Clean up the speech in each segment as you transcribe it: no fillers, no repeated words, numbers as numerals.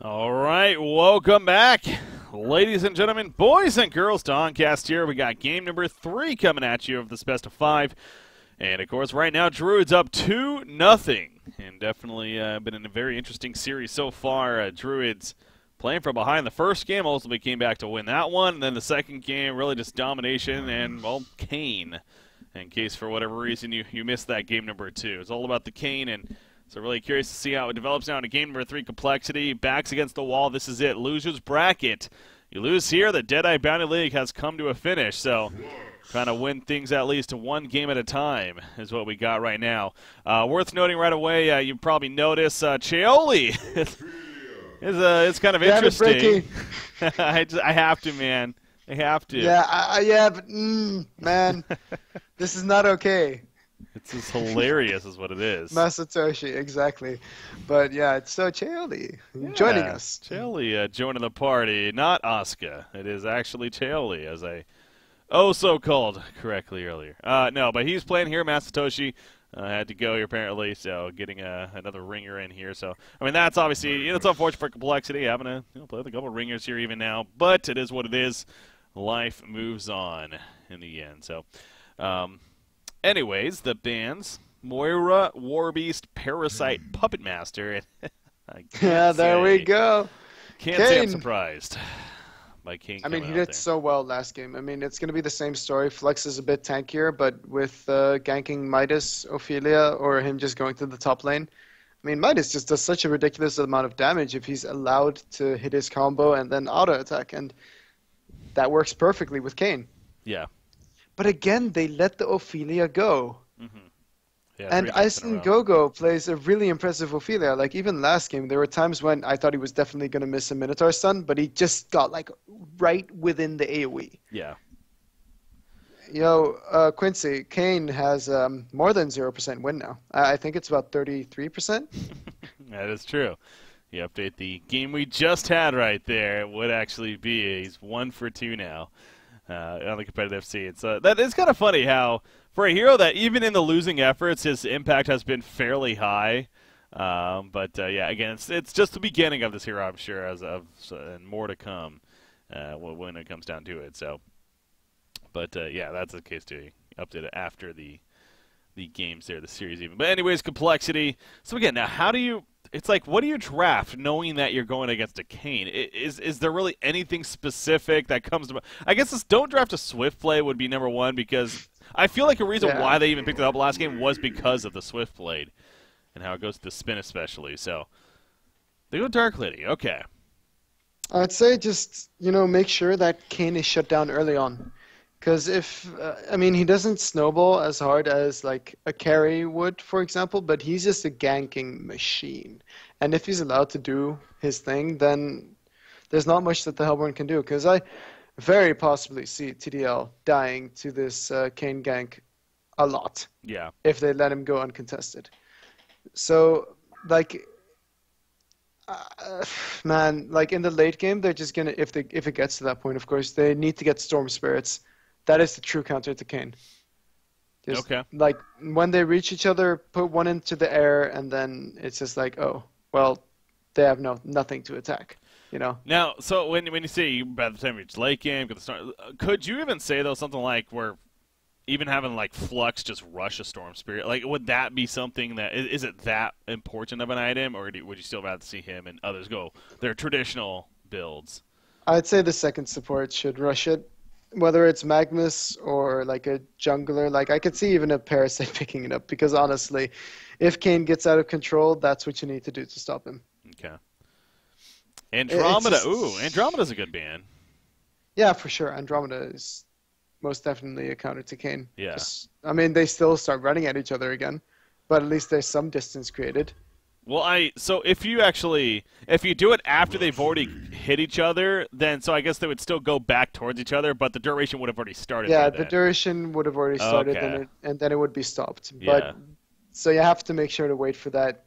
All right, welcome back, ladies and gentlemen, boys and girls, to Oncast here. We got game number 3 coming at you of this best of 5. And, of course, right now, Druids up 2-0. And definitely been in a very interesting series so far. Druids playing from behind the first game, ultimately came back to win that one. And then the second game, really just domination and, well, Kane. In case, for whatever reason, you missed that game number 2. It's all about the Kane, and so really curious to see how it develops now into game number 3, Complexity. Backs against the wall. This is it. Loser's bracket. You lose here, the Deadeye Bounty League has come to a finish. So trying to win things at least one game at a time is what we got right now. Worth noting right away, you probably notice coL it's kind of interesting. I have to, man. I have to. Yeah, but man, this is not okay. It's just hilarious is what it is. Masatoshi, exactly. But yeah, it's so coL joining us. coL joining the party, not Asuka. It is actually coL, as I so called correctly earlier. No, but he's playing here. Masatoshi had to go here apparently, so getting another ringer in here. So I mean, that's obviously it's unfortunate for Complexity having to play with a couple ringers here even now, but it is what it is. Life moves on in the end. So. Anyways, the bands, Moira, Warbeast, Parasite, Puppet Master. Yeah, there we go. Can't say I'm surprised by Kane. I mean, he did so well last game. I mean, it's going to be the same story. Flex is a bit tankier, but with ganking Midas, Ophelia, or him just going to the top lane. I mean, Midas just does such a ridiculous amount of damage if he's allowed to hit his combo and then auto-attack, and that works perfectly with Kane. Yeah. But again, they let the Ophelia go. Mm-hmm. Yeah, and Ison Gogo plays a really impressive Ophelia. Like, even last game, there were times when I thought he was definitely going to miss a Minotaur stun, but he just got, like, right within the AoE. Yeah. Quincy, Kane has more than 0% win now. I think it's about 33%. That is true. You update the game we just had right there. It would actually be. He's 1 for 2 now. On the competitive scene. So that is kind of funny how, for a hero that even in the losing efforts, his impact has been fairly high. Yeah, again, it's just the beginning of this hero, I'm sure, and more to come when it comes down to it. So, yeah, that's the case too. Updated after the games there, the series even. But anyways, Complexity. So again, now how do you? It's like, what do you draft knowing that you're going against a Kane? Is there really anything specific that comes to... I guess this don't draft a Swift play would be number 1, because I feel like a reason why they even picked it up last game was because of the Swift blade and how it goes to the spin especially. So they go Dark Lady. Okay. I'd say just, make sure that Kane is shut down early on. Because if, he doesn't snowball as hard as, like, a carry would, for example, but he's just a ganking machine. And if he's allowed to do his thing, then there's not much that the Hellborn can do. Because I very possibly see TDL dying to this Kane gank a lot. Yeah. If they let him go uncontested. So, like... man, like, in the late game, they're just going to, if it gets to that point, of course, they need to get Storm Spirits. That is the true counter to Kane. Okay. Like, when they reach each other, put one into the air, and then it's just like, oh, well, they have nothing to attack, Now, so when you say by the time you reach late game, could you even say, though, something like where even having, like, Flux just rush a Storm Spirit, like, would that be something that, is it that important of an item, or would you still rather see him and others go their traditional builds? I'd say the second support should rush it. Whether it's Magnus or like a jungler, like I could see even a Parasite picking it up, because honestly, if Kane gets out of control, that's what you need to do to stop him. Okay. Andromeda. Andromeda's a good ban. Yeah, for sure. Andromeda is most definitely a counter to Kane. Yeah. They still start running at each other again, but at least there's some distance created. Well, so if you do it after they've already hit each other, then so I guess they would still go back towards each other, but the duration would have already started. Yeah, the duration would have already started, and then it would be stopped. Yeah. But so you have to make sure to wait for that,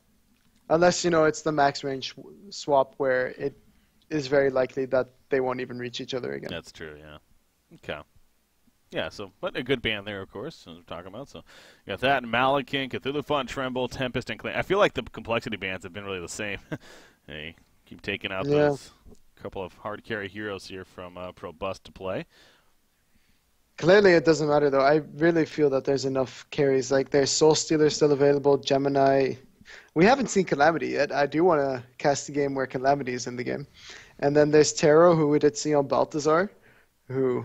unless it's the max range swap where it is very likely that they won't even reach each other again. That's true. Yeah. Okay. Yeah, but a good band there, of course, as we're talking about. So you got that, and Malakin, Cthulhu Font, Tremble, Tempest, and Clan. I feel like the Complexity bands have been really the same. Hey, Keep taking out Yeah. those couple of hard carry heroes here from Pro Bust to play. Clearly, it doesn't matter though. I really feel that there's enough carries. Like there's Soul Stealer still available, Gemini. We haven't seen Calamity yet. I do want to cast a game where Calamity is in the game. And then there's Taro, who we did see on Balthazar, who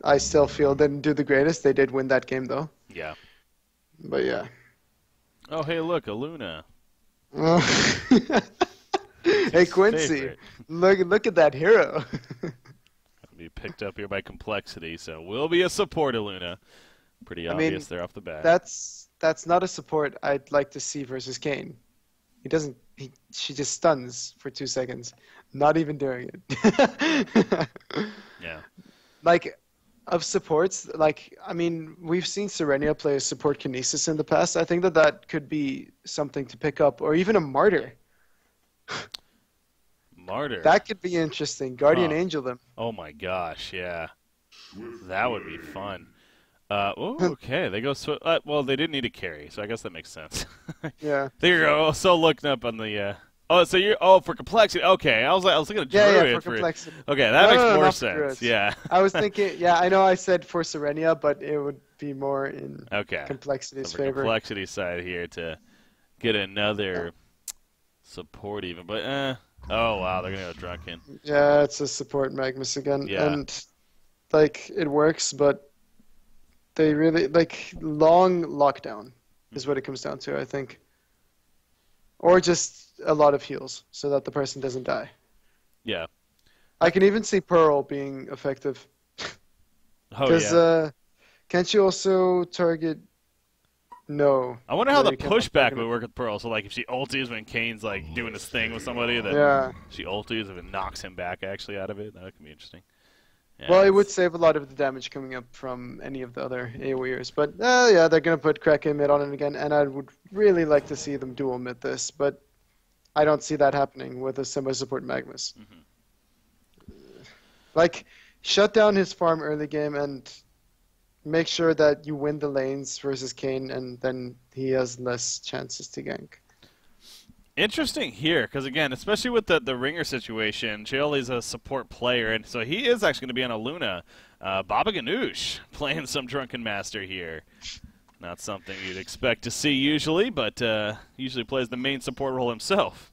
I still feel didn't do the greatest. They did win that game though. Yeah. But yeah. Oh, hey, look, a Luna. Hey Quincy, Favorite. look at that hero. Be picked up here by Complexity, so will be a support Luna. Pretty obvious there off the bat. That's not a support I'd like to see versus Kane. She just stuns for 2 seconds, not even doing it. Yeah. Like, of supports, we've seen Serenia play a support Kinesis in the past. I think that could be something to pick up, or even a Martyr. Martyr. That could be interesting. Guardian Angel them. Oh my gosh, yeah. That would be fun. Okay, they go well, they didn't need a carry, so I guess that makes sense. Yeah. There you go. So looking up on the so you're for Complexity. Okay, I was thinking of Druid for Complexity. Okay, that makes more not sense. Druids. Yeah. I was thinking, yeah, I know I said for Serenia, but it would be more in Okay. Complexity's So for favor. Complexity side here to get another support even, but oh wow, they're gonna go Drunken. Yeah, it's a support Magnus again. Yeah. And it works, but they really long lockdown is what it comes down to, I think. Or just a lot of heals so that the person doesn't die. Yeah. I can even see Pearl being effective. Oh Because yeah. can't you also target? No. I wonder how No, the you can't pushback target would it. work with Pearl. So, like, if she ulties when Kane's, like, doing his thing with somebody, then Yeah. she ulties if it knocks him back, actually, out of it. That could be interesting. Yeah, Well, it would save a lot of the damage coming up from any of the other AoEers. But, yeah, they're going to put Kraken mid on it again, and I would really like to see them dual mid this, but I don't see that happening with a semi-support Magnus. Shut down his farm early game and make sure that you win the lanes versus Kane, and then he has less chances to gank. Interesting here, because, again, especially with the ringer situation, Chill is a support player, and so he is actually going to be on a Luna. Baba Ganoush playing some Drunken Master here. Not something you'd expect to see usually, but usually plays the main support role himself.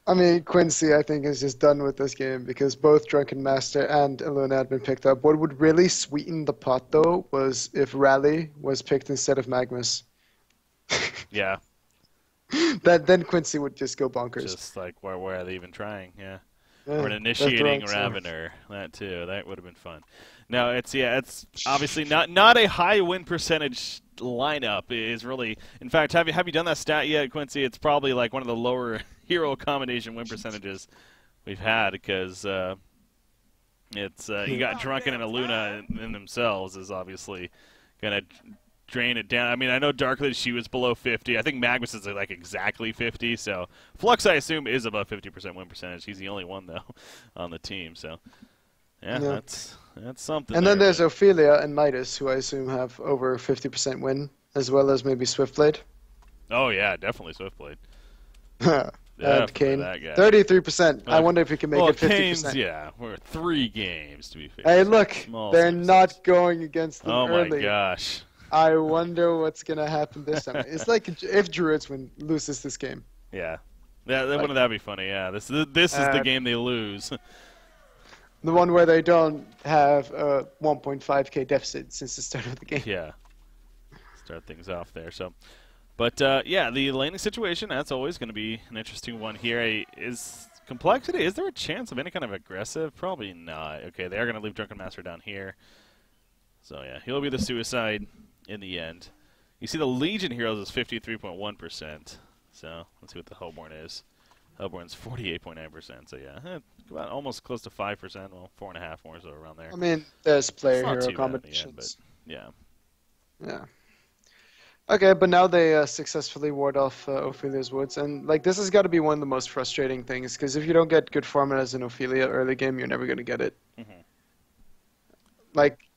I mean, Quincy, I think, is just done with this game because both Drunken Master and Eluna had been picked up. What would really sweeten the pot, though, was if Rally was picked instead of Magnus. Yeah. Then Quincy would just go bonkers. Just like, where are they even trying? Yeah. Yeah, Or an that's the initiating wrong side. Ravener. That too. That would have been fun. No, it's obviously not a high win percentage lineup. It is really, in fact, have you done that stat yet, Quincy? It's probably like one of the lower hero combination win percentages we've had because it's you got Drunken and a Luna in themselves is obviously gonna drain it down. I mean, I know Darkly, she was below 50. I think Magnus is like exactly 50. So Flux, I assume, is above 50% win percentage. He's the only one though on the team. So yeah. That's something. And then there's Ophelia and Midas, who I assume have over 50% win, as well as maybe Swiftblade. Oh yeah, definitely Swiftblade. And Kane, that guy. 33%. I wonder if he can make it 50%. Kane's, yeah, we're 3 games to be fair. Hey, look, Small they're sample not size. going against them Oh early. my gosh. I wonder what's gonna happen this time. It's like if Druids loses this game. Yeah. Wouldn't that be funny? Yeah. This is the game they lose. The one where they don't have a 1.5k deficit since the start of the game. Yeah. Start things off there. So, but yeah, the laning situation, that's always going to be an interesting one here. Is Complexity, is there a chance of any kind of aggressive? Probably not. Okay, they are going to leave Drunken Master down here. So yeah, he'll be the suicide in the end. You see the Legion Heroes is 53.1%. So let's see what the Hellborn is. Hellborn's 48.9%. So yeah, about almost close to 5%. Well, 4.5 more, so around there. I mean, there's It's player not hero too bad in the end, combinations. but yeah. Yeah. Okay, but now they successfully ward off Ophelia's Woods, and this has got to be one of the most frustrating things, because if you don't get good formulas in Ophelia early game, you're never going to get it.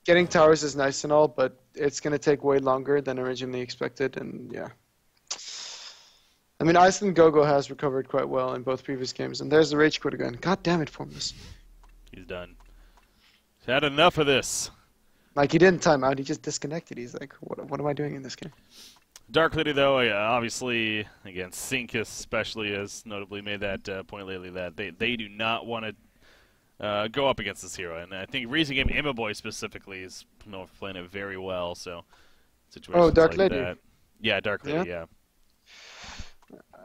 Getting towers is nice and all, but it's going to take way longer than originally expected, and yeah. I mean, Iceland Gogo has recovered quite well in both previous games, and there's the Rage Quit again. God damn it, Formless. He's done. He's had enough of this. Like, he didn't time out, he just disconnected. He's like, what am I doing in this game? Dark Lady, though, obviously, again, Sync especially has notably made that point lately that they do not want to go up against this hero. And I think Reason Game Immaboy specifically is playing it very well, so situations Dark like Lady. that. Yeah, Dark Lady, yeah.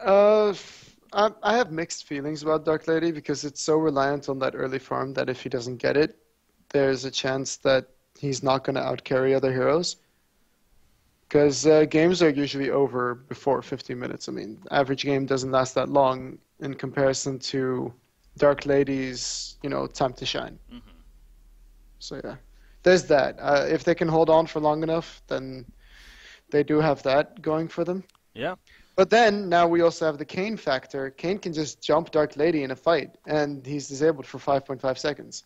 I have mixed feelings about Dark Lady because it's so reliant on that early farm that if he doesn't get it, there's a chance that he's not going to outcarry other heroes. Because games are usually over before 15 minutes. I mean, average game doesn't last that long in comparison to Dark Lady's, time to shine. Mm-hmm. So yeah, there's that. If they can hold on for long enough, then they do have that going for them. Yeah. But then, now we also have the kayn factor. Kayn can just jump Dark Lady in a fight, and he's disabled for 5.5 seconds.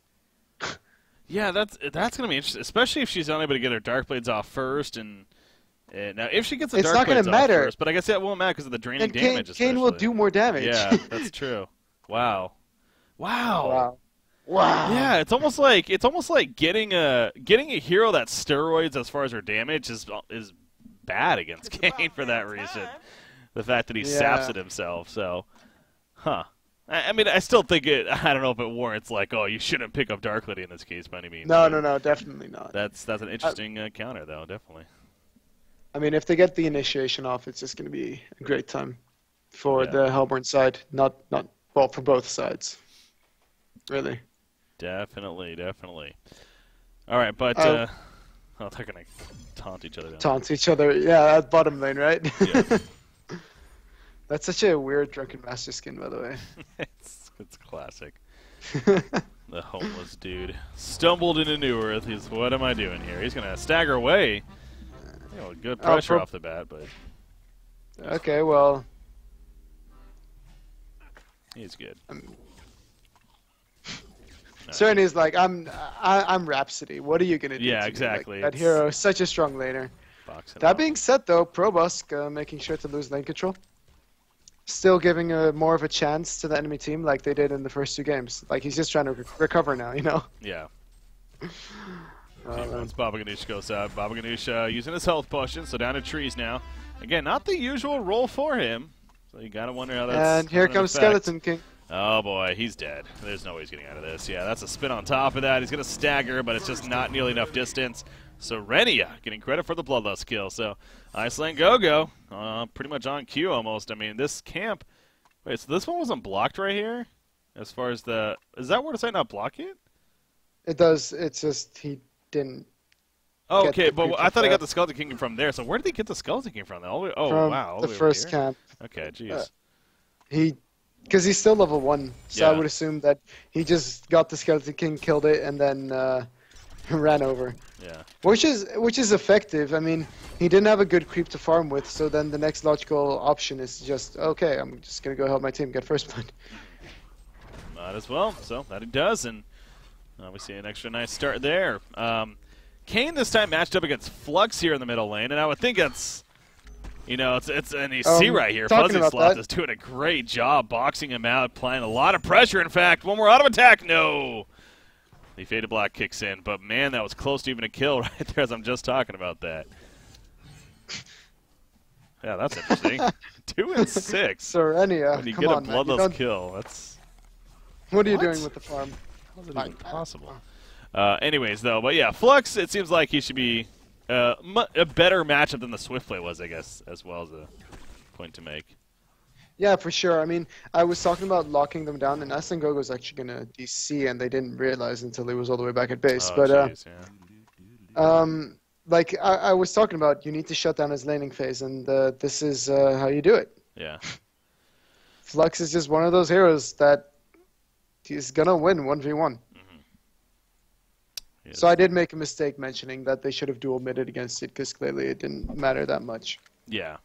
Yeah, that's going to be interesting, especially if she's unable to get her Dark Blades off first. And now, if she gets the It's Dark not Blades gonna off matter. first, but I guess that won't matter because of the draining And damage, Kayn will do more damage. Yeah, that's true. Wow. Wow. Yeah, it's almost like getting a hero that steroids as far as her damage is bad against Kayn for that reason. The fact that he saps it himself. So, I mean, I still think I don't know if it warrants like, oh, you shouldn't pick up Dark Lady in this case by any means. No, definitely not. That's an interesting counter though, definitely. I mean, if they get the initiation off, it's just going to be a great time for the Hellborn side. Not well, for both sides. Really. Definitely. All right, but they're gonna taunt each other. Taunt each other, yeah, at bottom lane, right? Yeah. That's such a weird Drunken Master skin, by the way. it's classic. The homeless dude stumbled into New Earth. He's, what am I doing here? He's gonna stagger away. Good pressure off the bat, but okay, well, he's good. Cerny's like, I'm Rhapsody. What are you gonna do? Yeah, to exactly. Me? Like, that hero is such a strong laner. That being said, though, Probusk making sure to lose lane control, still giving more of a chance to the enemy team, like they did in the first two games. Like he's just trying to recover now, Yeah. Once Baba Ganoush goes out, Baba Ganoush using his health potion, so down to trees now. Again, not the usual role for him, so you gotta wonder how that's. And here comes Skeleton King. Oh boy, he's dead. There's no way he's getting out of this. Yeah, that's a spin on top of that. He's gonna stagger, but it's just not nearly enough distance. Serenia getting credit for the Bloodlust kill. So Iceland Go-Go, pretty much on cue almost. I mean, this camp. Wait, so this one wasn't blocked right here? As far as the. Is that word to say not block it? It does. It's just he didn't. Oh, okay, but I thought he got the Skeleton King from there. So where did he get the Skeleton King from? All the way, from wow. All the way first camp. Okay, jeez. Because he's still level 1, so Yeah. I would assume that he just got the Skeleton King, killed it, and then ran over. Yeah. Which is effective. I mean, he didn't have a good creep to farm with, so then the next logical option is just, okay, I'm just going to go help my team get first blood. Might as well. So that he does, and we see an extra nice start there. Kayn this time matched up against Flux here in the middle lane, and I would think that's, it's and you see right here, Fuzzy Sloth is doing a great job boxing him out, applying a lot of pressure. In fact, one more auto attack, no. The Faded Block kicks in, but man, that was close to even a kill right there as I'm just talking about that. Yeah, that's interesting. 2 and 6. Serenia, when you come get a on, bloodless kill, that's. What are you doing with the farm? How's it even possible? Anyways, though, but yeah, Flux, it seems like he should be a better matchup than the Swiftplay was, I guess, as well as a point to make. Yeah, for sure. I mean, I was talking about locking them down, and Iceland Gogo was actually going to DC, and they didn't realize until he was all the way back at base. Oh, but geez, yeah. like I was talking about, you need to shut down his laning phase, and this is how you do it. Yeah. Flux is just one of those heroes that he's going to win 1v1. Yes. So I did make a mistake mentioning that they should have dual midded against it, because clearly it didn't matter that much. Yeah.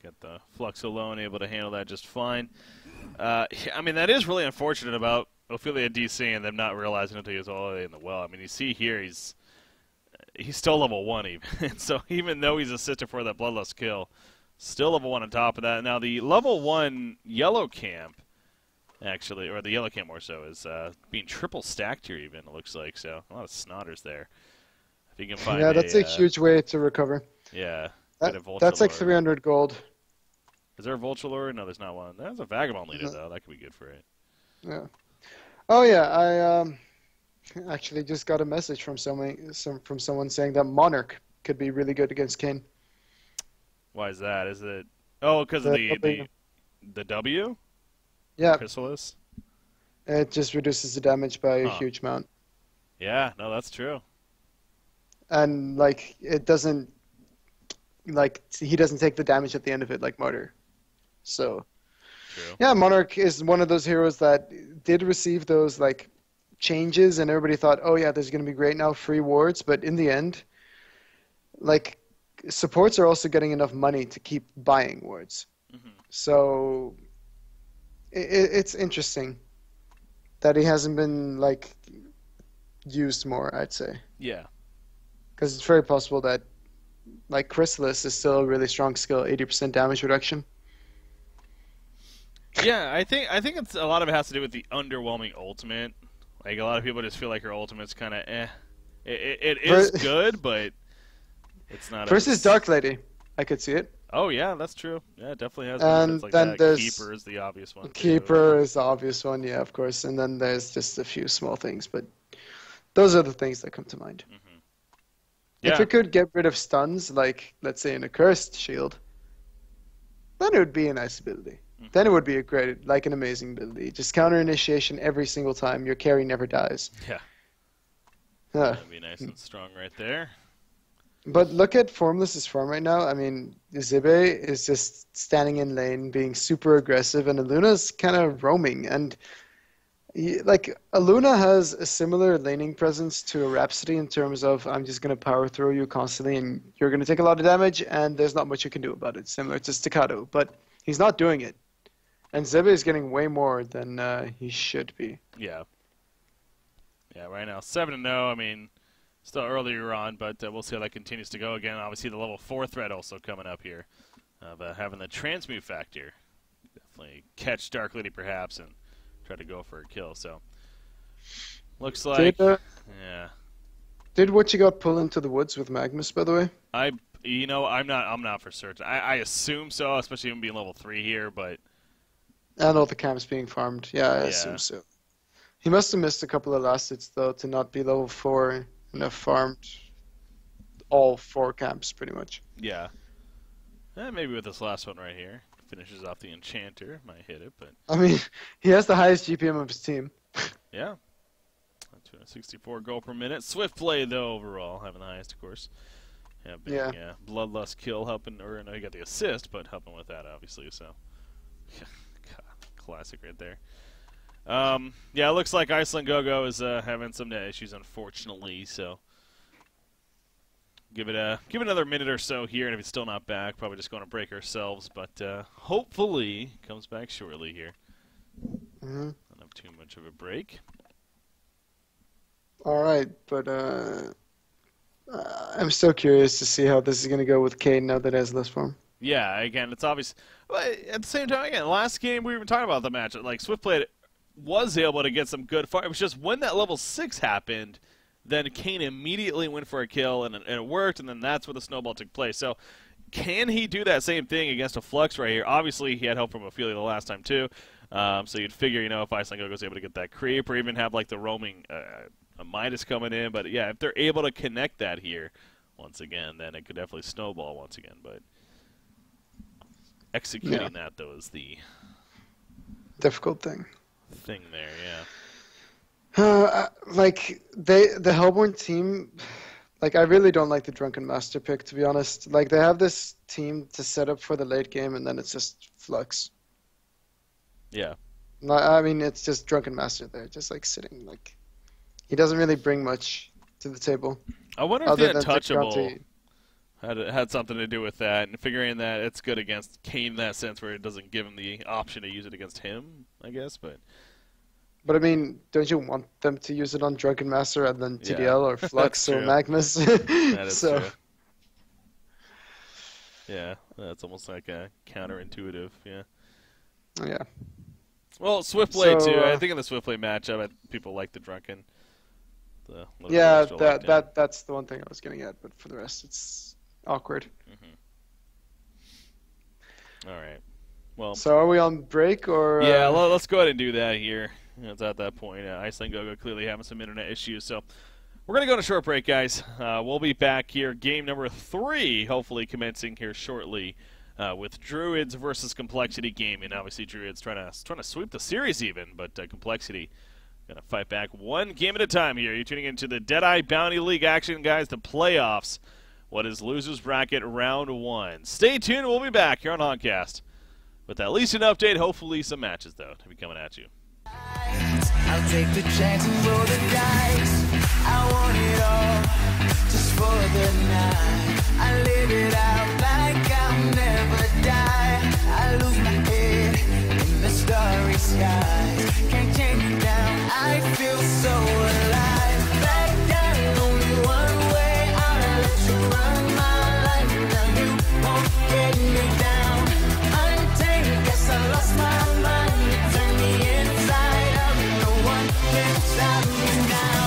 Got the Flux alone, able to handle that just fine. I mean, that is really unfortunate about Ophelia DC and them not realizing until he was all the way in the well. I mean, you see here, he's still level 1 even. So even though he's assisted for that Bloodlust kill, Still level 1 on top of that. Now the level 1 yellow camp, actually, or the yellow camp more so, is being triple stacked here even, it looks like. So a lot of snotters there. If you can find Yeah, that's a huge way to recover. Yeah. That's like 300 gold. Is there a Vulture Lure? No, there's not one. There's a Vagabond leader, though. That could be good for it. Yeah. Oh, yeah, I actually just got a message from someone saying that Monarch could be really good against Kayn. Why is that? Is it... Oh, because of the W? Yeah. Chrysalis? It just reduces the damage by a huge amount. Yeah, no, that's true. And, like, it doesn't... Like, he doesn't take the damage at the end of it like Martyr. So... True. Yeah, Monarch is one of those heroes that did receive those, like, changes, and everybody thought, oh, yeah, this is going to be great now, free wards. But in the end, like... supports are also getting enough money to keep buying wards. Mm-hmm. So it's interesting that he hasn't been like used more, I'd say. Yeah. Because it's very possible that like Chrysalis is still a really strong skill, 80% damage reduction. Yeah, I think it's a lot of it has to do with the underwhelming ultimate. Like a lot of people just feel like her ultimate's kind of eh. It is good, but it's not. Versus Dark Lady, I could see it. Oh yeah, that's true. Yeah, it definitely has. And like then that. there's Keeper is the obvious one. Keeper is the obvious one, yeah, of course. And then there's just a few small things, but those are the things that come to mind. Mm-hmm. Yeah. If it could get rid of stuns, like let's say an accursed shield, then it would be a nice ability. Mm-hmm. Then it would be an amazing ability. Just counter initiation every single time. Your carry never dies. Yeah. That'd be nice and strong right there. But look at Formless's form right now. I mean, Zibe is just standing in lane, being super aggressive, and Aluna's kind of roaming. And like Aluna has a similar laning presence to a Rhapsody in terms of I'm just going to power throw you constantly, and you're going to take a lot of damage, and there's not much you can do about it. Similar to Staccato, but he's not doing it. And Zibe is getting way more than he should be. Yeah. Yeah. Right now, 7-0. I mean. Still earlier on, but we'll see how that continues to go. Again, obviously the level 4 threat also coming up here. Having the transmute factor. Definitely catch Dark Lady perhaps and try to go for a kill. So, looks like... yeah. Did what you got pull into the woods with Magnus, by the way? I'm not for certain. I assume so, especially even being level 3 here, but... And all the camps being farmed. Yeah, I assume so. He must have missed a couple of last hits, though, to not be level 4... and have farmed all 4 camps, pretty much. Yeah. Maybe with this last one right here. Finishes off the Enchanter. Might hit it, but... I mean, he has the highest GPM of his team. Yeah. 264 gold per minute. Swift play, though, overall. Having the highest, of course. Yeah, Bloodlust kill helping... Or, no, he got the assist, but helping with that, obviously, so... God, classic right there. Yeah, it looks like Iceland Go-Go is having some issues, unfortunately. So, give it another minute or so here, and if it's still not back, probably just going to break ourselves. But hopefully, comes back shortly here. Mm-hmm. Don't have too much of a break. All right, but I'm still curious to see how this is going to go with Kayn now that it has less form. Yeah, again, it's obvious. But at the same time, again, last game we were talking about the match. Like Swift played. Was able to get some good fire. It was just when that level 6 happened, then Kayn immediately went for a kill, and it worked, and then that's where the snowball took place. So can he do that same thing against a Flux right here? Obviously, he had help from Ophelia the last time, too. So you'd figure, if Iceland Go-Go's able to get that creep or even have, like, the roaming a Midas coming in. But, yeah, if they're able to connect that here, once again, then it could definitely snowball once again. But executing that, though, is the difficult thing there, yeah. Like the Hellborn team, like I really don't like the Drunken Master pick, to be honest. Like they have this team to set up for the late game, and then it's just Flux. Yeah. I mean, it's just Drunken Master there, just like sitting. Like he doesn't really bring much to the table. I wonder if the Untouchable had something to do with that, and figuring that it's good against Kayn in that sense, where it doesn't give him the option to use it against him, I guess. But I mean, don't you want them to use it on Drunken Master and then TDL or Flux or Magnus? That is true. Yeah, that's almost like a counterintuitive. Yeah. Yeah. Well, Swiftblade So, too. I think in the Swiftblade matchup, people like the Drunken. The little yeah, extra lockdown. that's the one thing I was getting at, but for the rest, it's awkward. All right. Well. So are we on break or? Yeah, let's go ahead and do that here. It's at that point. Iceland Gogo clearly having some internet issues, so we're going to go on a short break, guys. We'll be back here, game number 3, hopefully commencing here shortly with Druids versus Complexity Gaming. Obviously, Druids trying to sweep the series even, but Complexity going to fight back one game at a time here. You're tuning into the Deadeye Bounty League action, guys, the playoffs. What is Losers Bracket Round 1? Stay tuned. We'll be back here on Honcast with at least an update, hopefully some matches, though, to be coming at you. I'll take the chance and roll the dice. I want it all, just for the night. I live it out like I'll never die. I lose my head in the starry skies. Can't change it down, I feel so alive. Back down, only one way. I'll let you run my life. Now you won't get me down. Untamed, guess I lost my mind. You turn me inside out. No one can stop me now.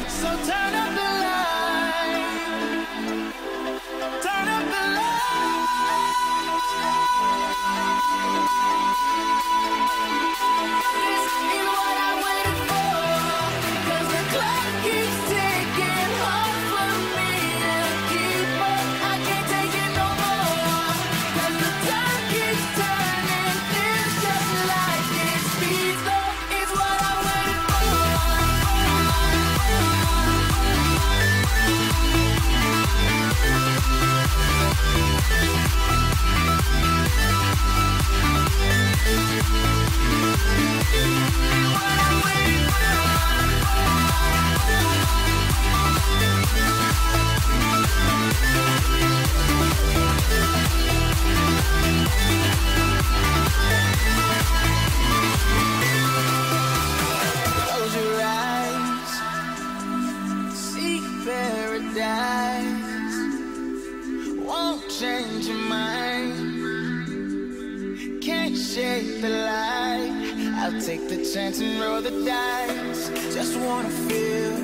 So turn up the light. Turn up the light. This is what I waited for. 'Cause the clock keeps ticking hard for me to keep up. I can't take it no more. 'Cause the time keeps turning. Feels just like it speeds up. It's what I waited Close your eyes, see paradise. Won't change your mind. Can't shake the light. I'll take the chance and roll the dice. Just wanna feel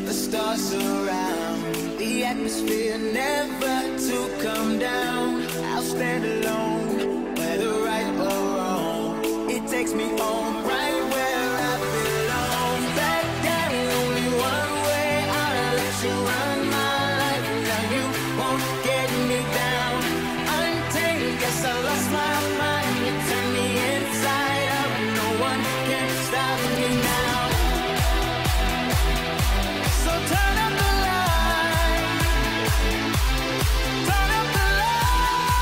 the stars surround. The atmosphere never to come down. I'll stand alone, whether right or wrong. It takes me home, right where I belong. Back down, only one way. I'll let you run my life. Now you won't get me down. Untamed, guess I lost my mind. You turn me inside out. No one can stop me now. So turn up the light. Turn up the light.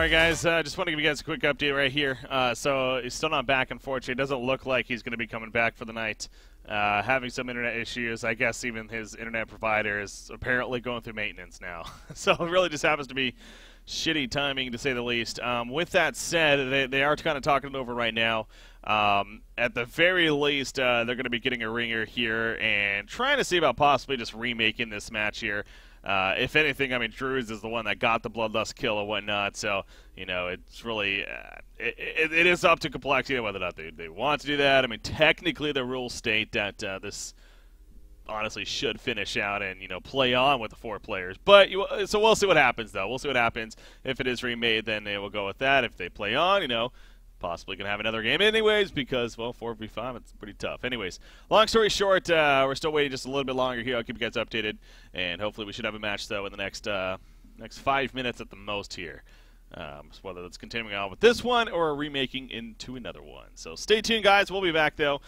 right, guys. Just want to give you guys a quick update right here. So he's still not back, unfortunately. It doesn't look like he's going to be coming back for the night. Having some internet issues. I guess even his internet provider is apparently going through maintenance now. So it really just happens to be shitty timing, to say the least. With that said, they are kind of talking it over right now. At the very least, they're going to be getting a ringer here and trying to see about possibly just remaking this match here. If anything, I mean, Drews is the one that got the Bloodlust kill and whatnot, so, you know, it's really, it is up to Complexity whether or not they want to do that. I mean, technically the rules state that this honestly should finish out and, you know, play on with the 4 players. But, so we'll see what happens, though. We'll see what happens. If it is remade, then they will go with that. If they play on, you know, possibly going to have another game anyways because, well, 4v5, it's pretty tough. Anyways, long story short, we're still waiting just a little bit longer here. I'll keep you guys updated, and hopefully we should have a match, though, in the next 5 minutes at the most here. So whether that's continuing on with this one or remaking into another one. So stay tuned, guys. We'll be back, though.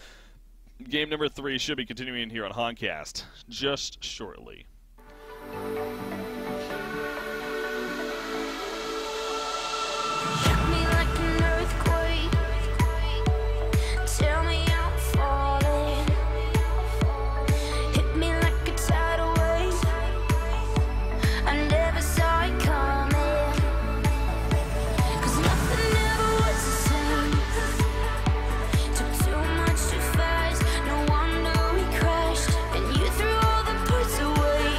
Game number 3 should be continuing here on Honcast just shortly. No wonder we crashed, and you threw all the parts away.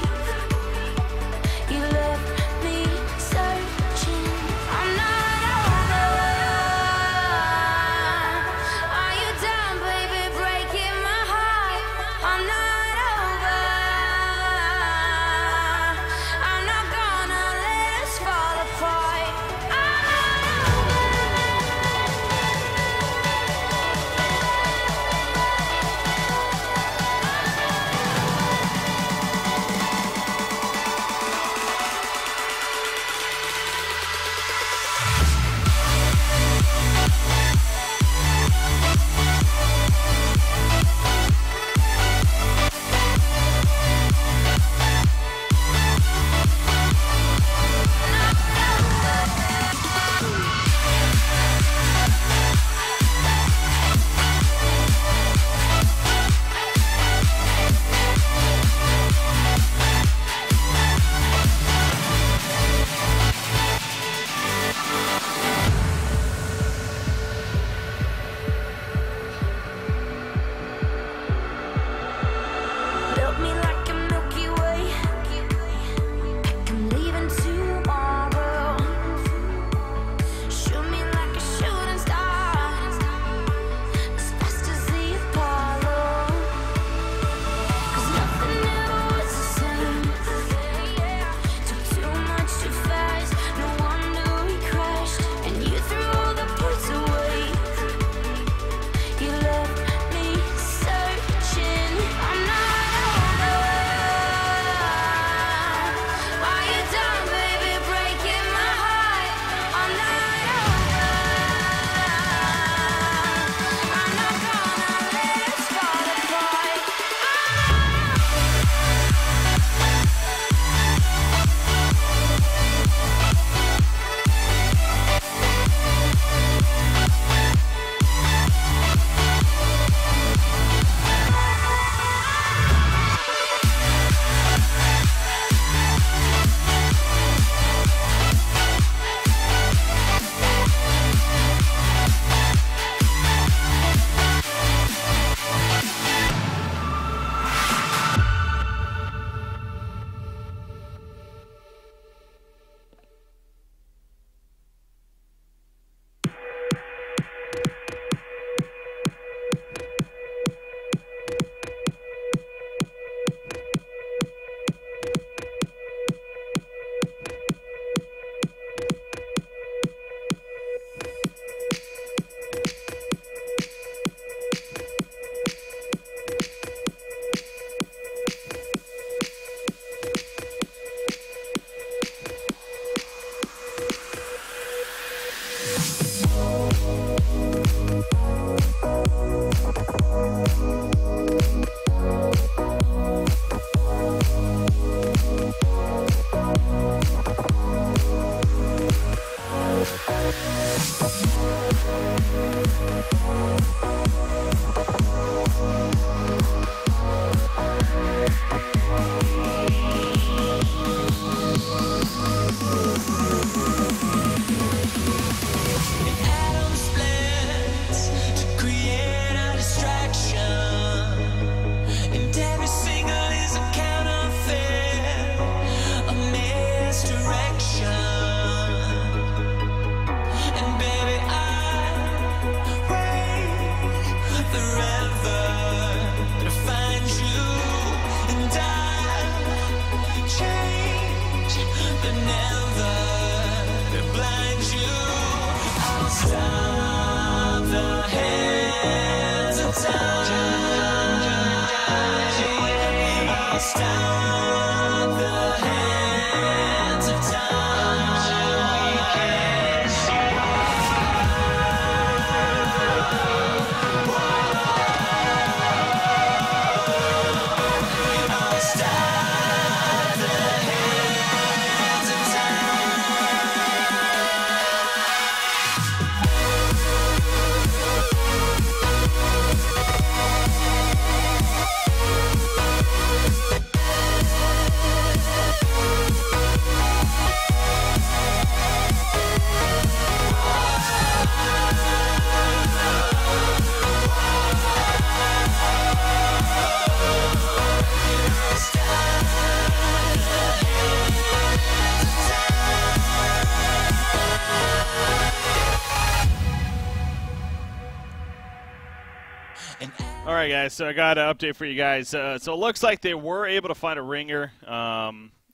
right, guys, so I got an update for you guys. So it looks like they were able to find a ringer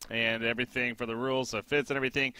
and everything for the rules, so fits and everything.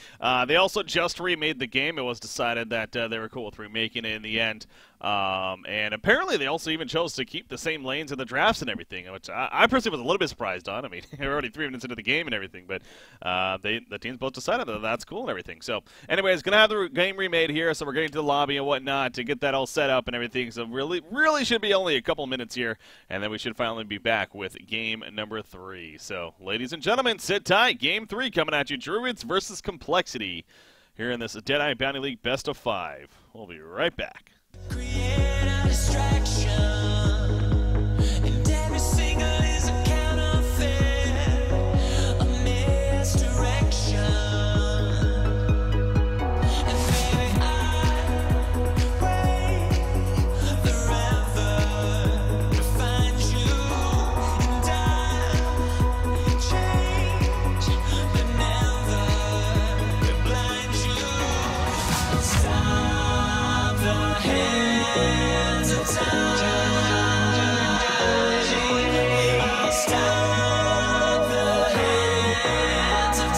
They also just remade the game. It was decided that they were cool with remaking it in the end. And apparently they also even chose to keep the same lanes in the drafts and everything, which I personally was a little bit surprised on. I mean, we're already 3 minutes into the game and everything, but the teams both decided that that's cool and everything. So anyways, going to have the game remade here, so we're getting to the lobby and whatnot to get that all set up and everything. So really should be only a couple minutes here, and then we should finally be back with game number 3. So ladies and gentlemen, sit tight. Game 3 coming at you. Druids versus Complexity here in this Deadeye Bounty League Best of 5. We'll be right back. Create a distraction, and every single is a counterfeit, a misdirection. And baby, I wait forever to find you, and I change, but never blind you. Stop the hands of time. I'll stop the hands of time. I'll stop the hands of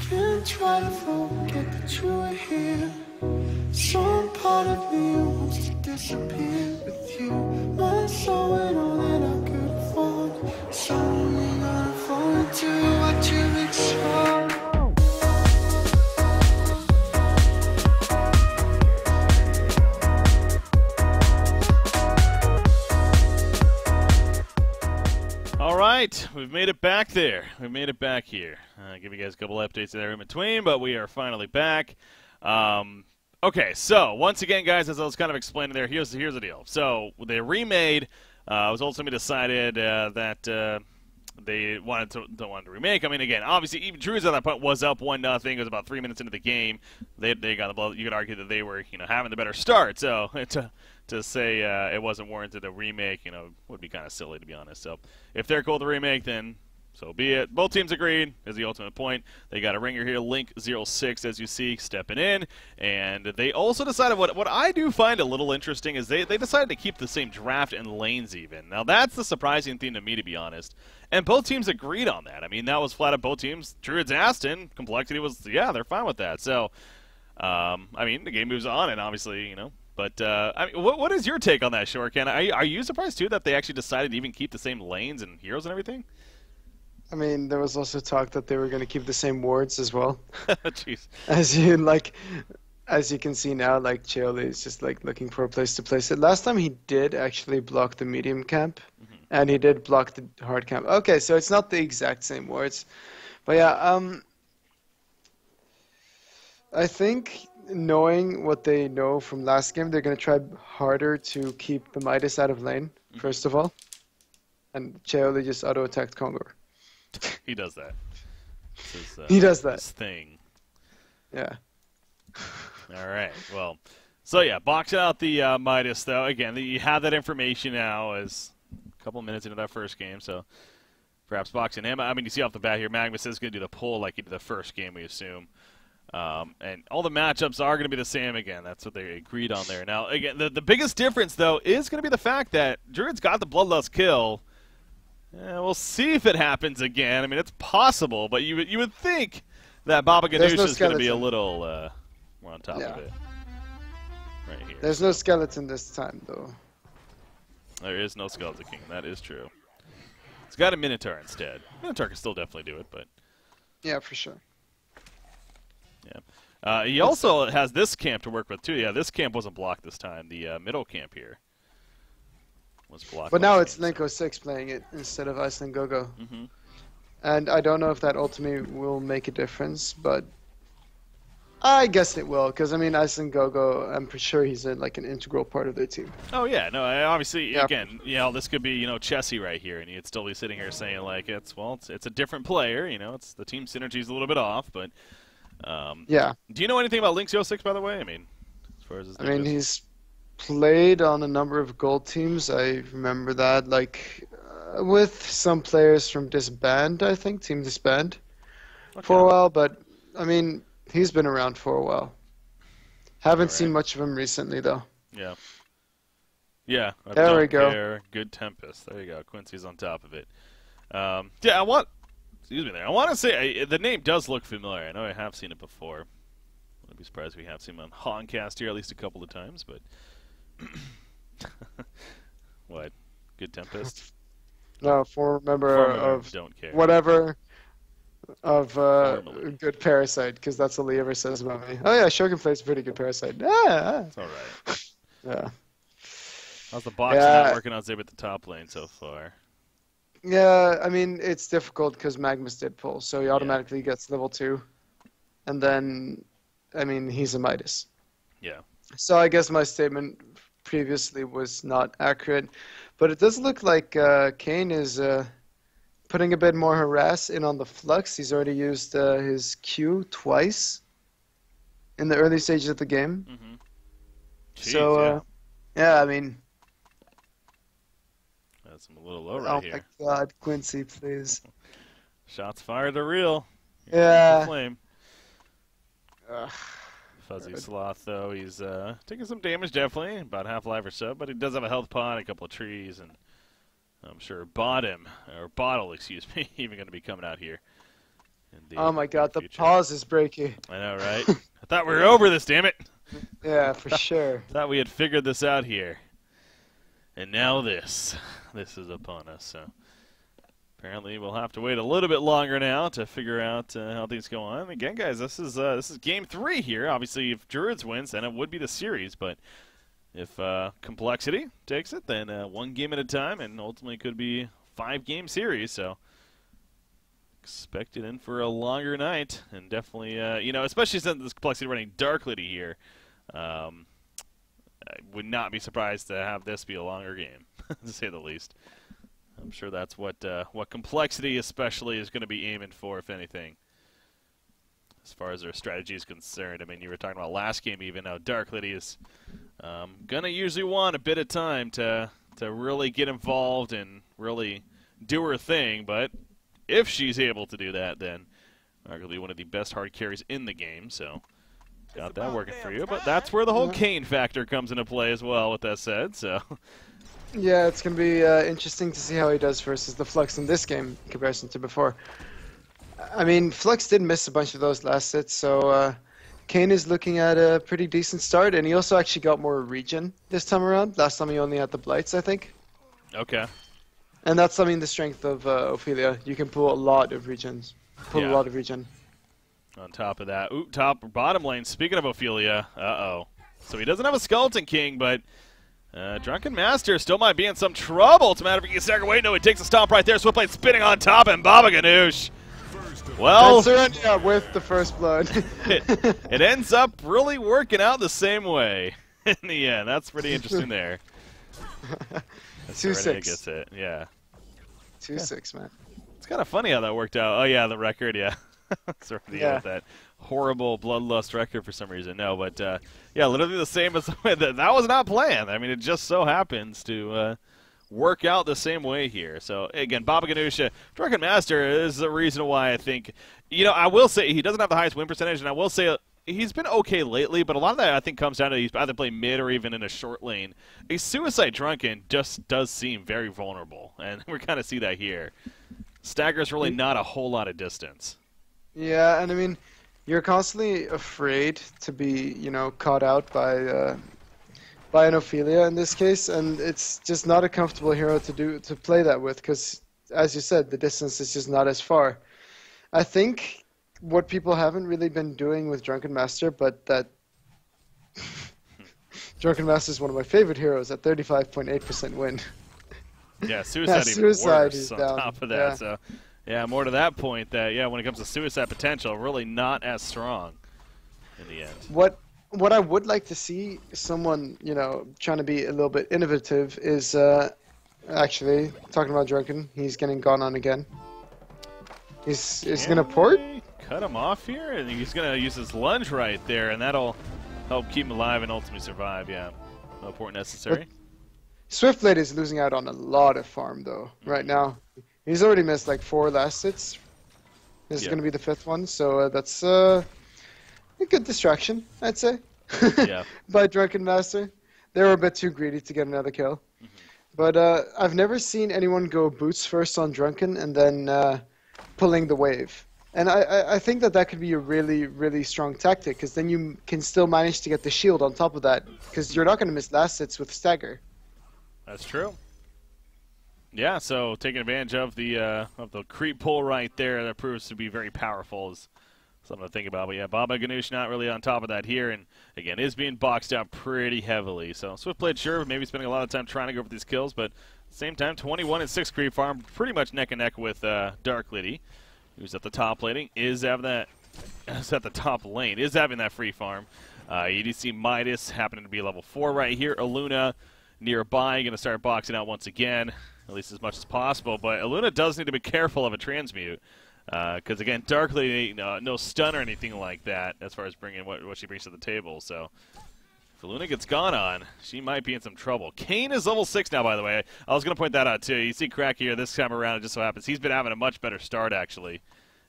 Can't try to forget that you were here. Some part of me wants to disappear with you. My soul and all that I could afford. Someone I fall to watch you explode. All right, we've made it back there. We made it back here. Give you guys a couple updates there in between, but we are finally back. Okay, so once again, guys, as I was kind of explaining there, here's the deal. So they remade. It was ultimately decided that they wanted to remake. I mean, again, obviously, even Druids at that point was up 1-0. It was about 3 minutes into the game. They got the ball. You could argue that they were having the better start. So to say it wasn't warranted a remake, would be kind of silly, to be honest. So if they're cool with the remake, then So be it. Both teams agreed is the ultimate point. They got a ringer here, Link06, as you see, stepping in. And they also decided, what I do find a little interesting is they decided to keep the same draft and lanes even. Now, that's the surprising thing to me, to be honest. And both teams agreed on that. I mean, that was flat out both teams. Druids asked, and Complexity was, yeah, they're fine with that. So, I mean, the game moves on, and obviously, you know. But, I mean, what is your take on that, Shortcan? Are you surprised, too, that they actually decided to even keep the same lanes and heroes and everything? I mean, there was also talk that they were going to keep the same wards as well. Jeez. As you can see now, like coL is just like looking for a place to place it. Last time he did actually block the medium camp, and he did block the hard camp. Okay, so it's not the exact same wards, but yeah, I think knowing what they know from last game, they're going to try harder to keep the Midas out of lane first of all, and coL just auto attacked Kongor. He does that. He does that. His thing. Yeah. All right. Well, so yeah, boxing out the Midas, though. Again, you have that information now as a couple minutes into that first game, so perhaps boxing him. I mean, you see off the bat here, Magnus is going to do the pull like he did the first game, we assume. And all the matchups are going to be the same again. That's what they agreed on there. Now, again, the biggest difference, though, is going to be the fact that Druid's got the Bloodlust kill. We'll see if it happens again. I mean, it's possible, but you would think that Baba Ganoush is going to be a little more on top of it. Right here. There's no skeleton this time, though. There is no Skeleton King. That is true. It's got a Minotaur instead. Minotaur can still definitely do it, but... Yeah, for sure. Yeah. He also has this camp to work with, too. Yeah, this camp wasn't blocked this time. The middle camp here was blocked. But now it's Link06 playing it instead of Iceland Gogo. And I don't know if that ultimately will make a difference, but I guess it will, because I mean, Iceland Gogo, I'm pretty sure he's like an integral part of their team. Oh yeah, no, obviously, again, you know, this could be, you know, Chessie right here, and you'd still be sitting here saying like it's a different player, you know, it's the team synergy's a little bit off, but yeah. Do you know anything about Link06, by the way? I mean, as far as his name goes? He's played on a number of gold teams. I remember that, like with some players from Disband, I think, Team Disband, for a while. But I mean, he's been around for a while. Haven't seen much of him recently, though. Yeah. Yeah. There we go. Good Tempest. There you go. Quincy's on top of it. Yeah, I want to say the name does look familiar. I know I have seen it before. I'd be surprised if we have seen him on Honcast here at least a couple of times, but what? Good Tempest? No, former member of don't care. Whatever of good Parasite, because that's all he ever says about me. Oh yeah, Shogun plays pretty good Parasite. Yeah, it's all right. Yeah. How's the box not working on Zib at the top lane so far? Yeah, I mean, it's difficult because Magnus did pull, so he automatically gets level 2. And then, I mean, he's a Midas. Yeah. So I guess my statement previously was not accurate. But it does look like Kane is putting a bit more harass in on the Flux. He's already used his Q twice in the early stages of the game. Jeez, so, yeah, I mean... That's a little low right here. Oh my god, Quincy, please. Shots fired are real. Yeah. Flame. Fuzzy Sloth, though, he's taking some damage, definitely. About half life or so, but he does have a health pod, a couple of trees, and I'm sure Bottle, excuse me, even going to be coming out here. Oh my god, the pause is breaking. I know, right? I thought we were over this, damn it. Yeah, for sure. Thought we had figured this out here. And now this is upon us. So apparently we'll have to wait a little bit longer now to figure out how things go on. Again, guys, this is game 3 here. Obviously, if Druids wins, then it would be the series. But if Complexity takes it, then 1 game at a time, and ultimately could be a 5-game series. So expect it in for a longer night, and definitely, you know, especially since this Complexity running Dark Liddy here. I would not be surprised to have this be a longer game, to say the least. I'm sure that's what Complexity especially is going to be aiming for, if anything, as far as their strategy is concerned. I mean, you were talking about last game even, how Dark Liddy is going to usually want a bit of time to really get involved and really do her thing, but if she's able to do that, then arguably one of the best hard carries in the game. So got that working for you. But that's where the whole Kayn factor comes into play as well, with that said. So yeah, it's going to be interesting to see how he does versus the Flux in this game in comparison to before. I mean, Flux did miss a bunch of those last hits, so Kayn is looking at a pretty decent start, and he also actually got more regen this time around. Last time he only had the Blights, I think. okay. And that's, I mean, the strength of Ophelia. You can pull a lot of regens. A lot of regen. On top of that, top or bottom lane, speaking of Ophelia, so he doesn't have a Skeleton King, but Drunken Master still might be in some trouble. It's a matter of getting stagger. Wait, no, he takes a stomp right there. Swiftblade spinning on top, and Baba Ganoush. Well, Serenia with the first blood. it ends up really working out the same way in the end. That's pretty interesting there. 2-6. Gets it, yeah. 2-6, man. It's kind of funny how that worked out. Oh, yeah, the record, yeah. Sort of with that horrible bloodlust record for some reason. No, but, yeah, literally the same as that was not planned. I mean, it just so happens to work out the same way here. So, again, Baba Ganoush, Drunken Master is the reason why I think, I will say he doesn't have the highest win percentage, and I will say he's been okay lately, but a lot of that I think comes down to he's either playing mid or even in a short lane. A Suicide Drunken just does seem very vulnerable, and we kind of see that here. Stagger's really not a whole lot of distance. Yeah, and I mean, you're constantly afraid to be, caught out by an Ophelia in this case, and it's just not a comfortable hero to play that with, because, as you said, the distance is just not as far. I think what people haven't really been doing with Drunken Master, but that Drunken Master is one of my favorite heroes at 35.8% win. Yeah, Suicide even worse on top of that. Yeah. So, yeah, more to that point that, when it comes to Suicide potential, really not as strong in the end. What I would like to see someone, trying to be a little bit innovative is actually talking about Drunken. He's getting gone on again. He's going to port. Cut him off here, and he's going to use his lunge right there, and that'll help keep him alive and ultimately survive. Yeah, no port necessary. Swiftblade is losing out on a lot of farm though right now. He's already missed like 4 last hits. This is going to be the 5th one, so that's a good distraction, I'd say. Yeah. By Drunken Master. They were a bit too greedy to get another kill. But I've never seen anyone go boots first on Drunken and then pulling the wave. And I think that could be a really, really strong tactic, because then you can still manage to get the shield on top of that, because you're not going to miss last hits with Stagger. That's true. Yeah, so taking advantage of the creep pull right there, that proves to be very powerful is something to think about. But yeah, Baba Ganoush not really on top of that here, and again is being boxed out pretty heavily. So Swiftblade sure, maybe spending a lot of time trying to go for these kills, but at the same time, 21 and 6 creep farm, pretty much neck and neck with Dark Lady, who's at the top laning, is having that. Is at the top lane, is having that free farm. EDC Midas happening to be level 4 right here. Aluna nearby, going to start boxing out once again, at least as much as possible. But Aluna does need to be careful of a transmute, because again, Dark Lady, no stun or anything like that as far as bringing what she brings to the table. So if Aluna gets gone on, she might be in some trouble. Kayn is level 6 now, by the way. I was going to point that out too. You see Crack here this time around. It just so happens he's been having a much better start actually.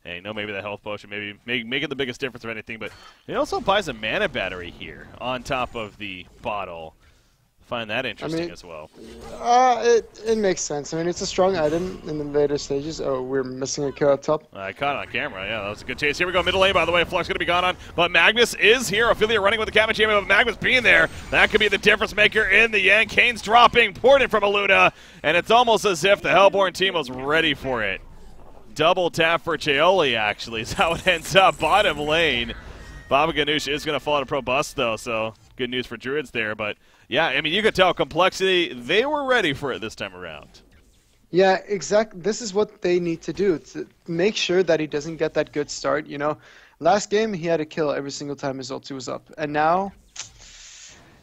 And maybe the health potion, maybe making the biggest difference of anything. But he also buys a mana battery here on top of the bottle. Find that interesting as well. It makes sense. I mean, it's a strong item in the later stages. Oh, we're missing a kill up top. I caught it on camera. Yeah, that was a good chase. Here we go, middle lane, by the way. Flux going to be gone on, but Magnus is here. Ophelia running with the Kama Champion, but Magnus being there, that could be the difference maker in the end. Kane's dropping, ported from Aluna, and it's almost as if the Hellborn team was ready for it. Double tap for coL, actually, is how it ends up. Bottom lane. Baba Ganoush is going to fall to Pro Bust, though, so good news for Druids there. But, yeah, I mean, you could tell Complexity, they were ready for it this time around. Yeah, exactly. This is what they need to do, to make sure that he doesn't get that good start. Last game, he had a kill every single time his ulti was up. And now,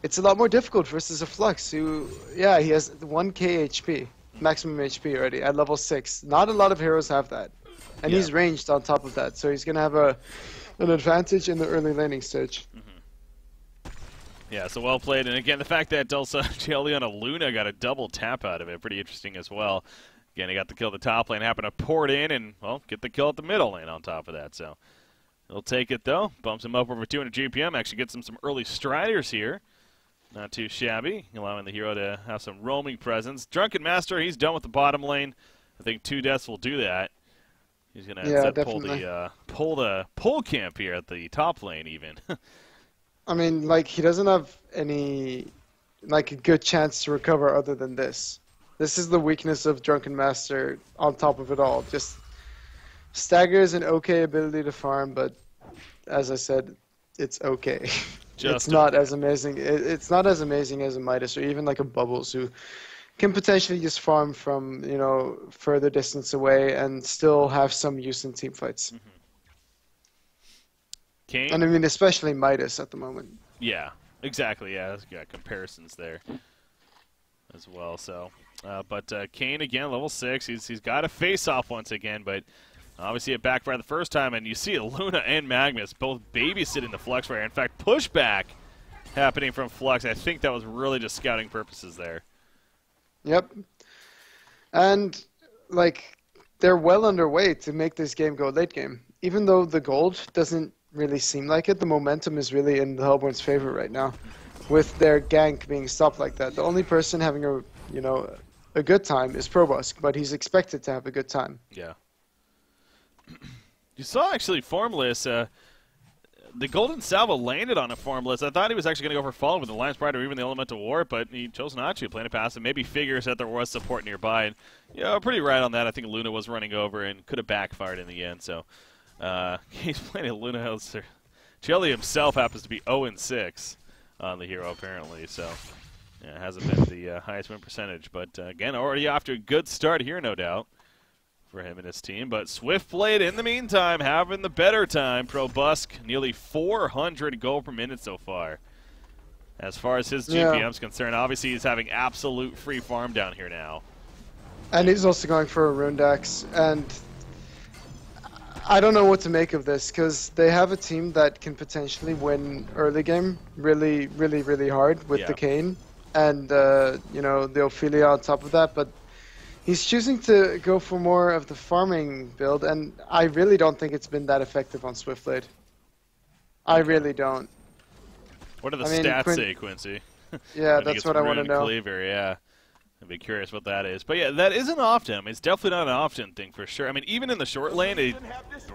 it's a lot more difficult versus a Flux who, yeah, he has 1k HP. Maximum HP already at level 6. Not a lot of heroes have that. And he's ranged on top of that, so he's going to have an advantage in the early laning stage. Yeah, so well played. And again, the fact that Dulce coL on a Luna got a double tap out of it, pretty interesting as well. Again, he got the kill at the top lane, happened to port in and, well, get the kill at the middle lane on top of that. So he'll take it, though. Bumps him up over 200 GPM. Actually gets him some early striders here. Not too shabby, allowing the hero to have some roaming presence. Drunken Master, he's done with the bottom lane. I think 2 deaths will do that. He's going to pull the pull camp here at the top lane even. I mean, like, he doesn't have any, like, a good chance to recover other than this. This is the weakness of Drunken Master on top of it all. Just Stagger is an okay ability to farm, but as I said, it's okay. It's not as amazing. It's not as amazing as a Midas or even like a Bubbles, who can potentially just farm from, you know, further distance away and still have some use in team fights. Kayn? And I mean, especially Midas at the moment. Yeah, exactly. Yeah, there's got comparisons there as well. So, but Kayn again, level 6. He's got a face-off once again, but obviously it backfired the first time, and you see Luna and Magnus both babysitting the Flux right. In fact, pushback happening from Flux. I think that was really just scouting purposes there. Yep. And, like, they're well underway to make this game go late game. Even though the gold doesn't really seem like it, the momentum is really in the Hellborn's favor right now, with their gank being stopped like that. The only person having a good time is Probusk, but he's expected to have a good time. Yeah. You saw actually Formless. The Golden Salvo landed on a Formless. I thought he was actually going to go for Fallen with the Lion's Pride or even the Elemental War, but he chose not to. Playing it past him. Maybe figures that there was support nearby. And, pretty right on that. I think Luna was running over and could have backfired in the end. So he's playing a Luna House. Jelly himself happens to be 0-6 on the hero, apparently. So it hasn't been the highest win percentage. But, again, already off to a good start here, no doubt, for him and his team. But Swiftblade, in the meantime, having the better time. Probusk, nearly 400 gold per minute so far. As far as his GPM's concerned, obviously he's having absolute free farm down here now. And he's also going for a Rune Dax. And I don't know what to make of this, because they have a team that can potentially win early game really, really, really hard with the Kayn. And, the Ophelia on top of that. But he's choosing to go for more of the farming build, and I really don't think it's been that effective on Swiftblade. I really don't. What do the stats say, Quincy? Yeah, that's what I want to know. Cleaver, yeah. I'd be curious what that is. But yeah, that isn't often. It's definitely not an often thing for sure. I mean, even in the short lane, it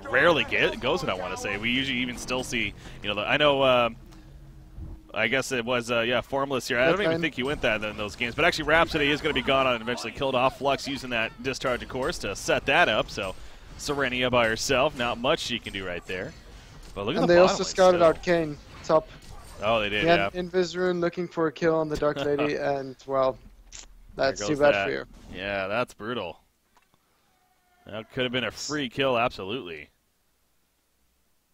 rarely goes what I want to say. We usually even still see, I know... I guess it was, Formless here. I don't even think he went that in those games. But actually, Rhapsody is going to be gone and eventually killed off. Flux using that discharge, of course, to set that up. So Serenia by herself, not much she can do right there. But look at the bottom. And they also scouted out Kayn top. Oh, they did, yeah. Invis Rune looking for a kill on the Dark Lady, and, well, that's too bad for you. Yeah, that's brutal. That could have been a free kill, absolutely.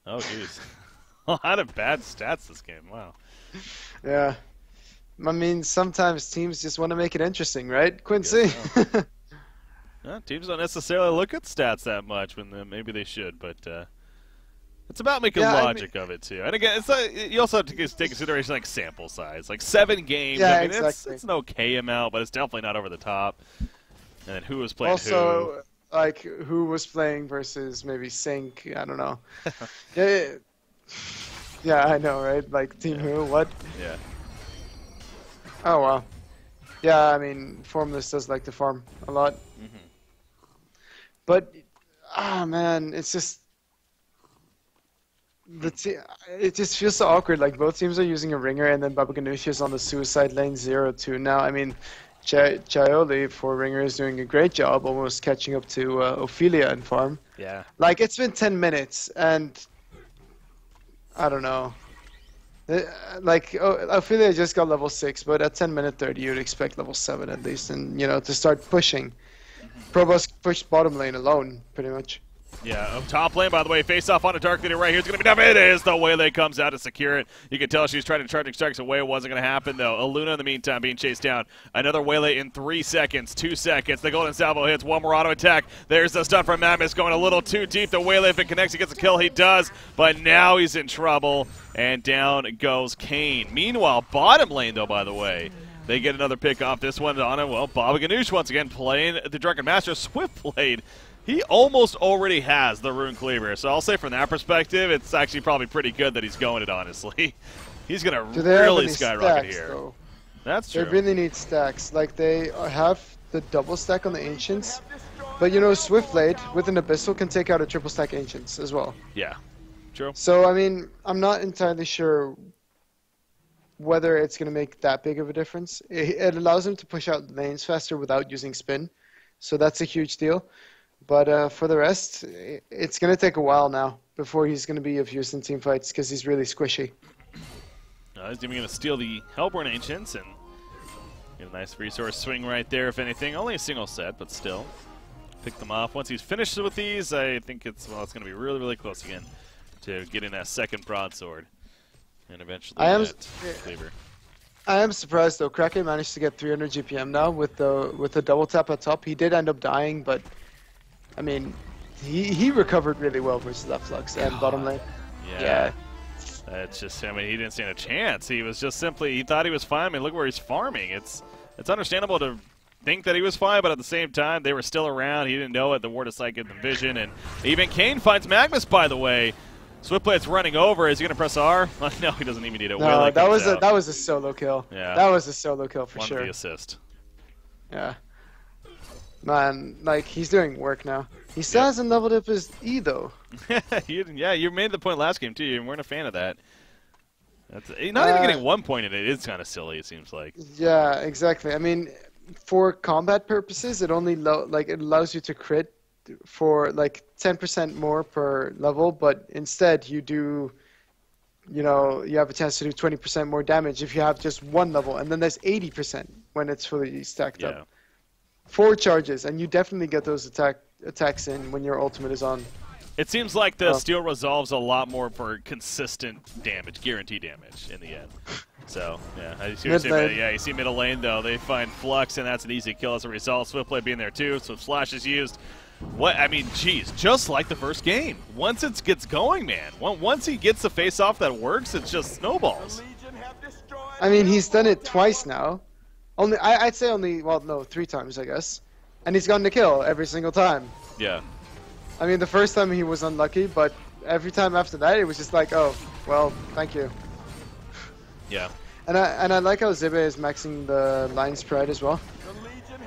Oh, jeez. A lot of bad stats this game, wow. Yeah. I mean, sometimes teams just want to make it interesting, right, Quincy? So. Teams don't necessarily look at stats that much when maybe they should, but it's about making logic of it, too. And again, you also have to take consideration like sample size. Like 7 games, yeah, I mean, exactly. It's an okay amount, but it's definitely not over the top. And then who was playing also, like, who was playing versus maybe Sync, I don't know. Yeah, I know, right? Like, Team Who, what? Yeah. Oh, wow. Yeah, I mean, Formless does like to farm a lot. But, man, it's just... it just feels so awkward. Like, both teams are using a Ringer, and then Baba Ganoush is on the suicide lane 0-2 now. I mean, Chioli for Ringer is doing a great job, almost catching up to Ophelia in farm. Yeah. Like, it's been 10 minutes, and... I don't know. Ophelia just got level 6, but at 10-minute 30, you'd expect level 7 at least, and, to start pushing. Probusk pushed bottom lane alone, pretty much. Yeah, top lane, by the way, face off on a Dark Leader right here. It's going to be done. It is. The Waylay comes out to secure it. You can tell she's trying to charge strikes away. It wasn't going to happen, though. Aluna, in the meantime, being chased down. Another Waylay in 3 seconds, 2 seconds. The Golden Salvo hits. One more auto attack. There's the stun from Magnus going a little too deep. The Waylay, if it connects, he gets a kill. He does, but now he's in trouble, and down goes Kayn. Meanwhile, bottom lane, though, by the way, They get another pick off this one on it. Well, Baba Ganoush once again playing the Drunken Master. Swiftblade, he almost already has the Rune Cleaver. So I'll say from that perspective, it's actually probably pretty good that he's going it, honestly. He's going to really skyrocket here. Though? That's true. They really need stacks. Like, they have the double stack on the Ancients. But, you know, Swiftblade with an Abyssal can take out a triple stack Ancients as well. Yeah, true. So, I mean, I'm not entirely sure whether it's going to make that big of a difference. It allows him to push out lanes faster without using spin, so that's a huge deal. But for the rest, it's going to take a while now before he's going to be of use in team fights because he's really squishy. He's even going to steal the Hellborn Ancients and get a nice resource swing right there, if anything. Only a single set, but still. Pick them off. Once he's finished with these, I think it's going to be really, really close again to getting that second broadsword. And eventually Cleaver. I am surprised though. Kraken managed to get 300 GPM now with the double tap at top. He did end up dying, but I mean, he recovered really well versus that Flux and bottom lane. Yeah. It's just, I mean, he didn't stand a chance. He was just simply, he thought he was fine. I mean, look where he's farming. It's understandable to think that he was fine, but at the same time, they were still around. He didn't know it. The Ward of Sight gave them vision, and even Kane finds Magnus, by the way. Swiftblade's running over. Is he going to press R? No, he doesn't even need it. No, that was a solo kill. Yeah. That was a solo kill for sure. One the assist. Yeah. Man, like, he's doing work now. He still hasn't leveled up his E, though. Yeah, you made the point last game, too. You weren't a fan of that. Not even getting 1 point in it is kind of silly, it seems like. Yeah, exactly. I mean, for combat purposes, it only it allows you to crit for like 10% more per level, but instead you do, you know, you have a chance to do 20% more damage if you have just one level, and then there's 80% when it's fully stacked up. 4 charges, and you definitely get those attacks in when your ultimate is on. It seems like the steal resolves a lot more for consistent damage, guaranteed damage in the end. So, yeah, I see what you're saying. Yeah, you see middle lane, though. They find Flux, and that's an easy kill as a result. Swiftblade being there, too, so Slash is used. What I mean, geez, just like the first game. Once it gets going, man. Once he gets the face-off that works, it's just snowballs. I mean, he's done it twice now. I'd say only, well, no, 3 times, I guess. And he's gotten the kill every single time. Yeah. I mean, the first time he was unlucky, but every time after that, it was just like, oh, well, thank you. Yeah. And I like how Zibe is maxing the line spread as well,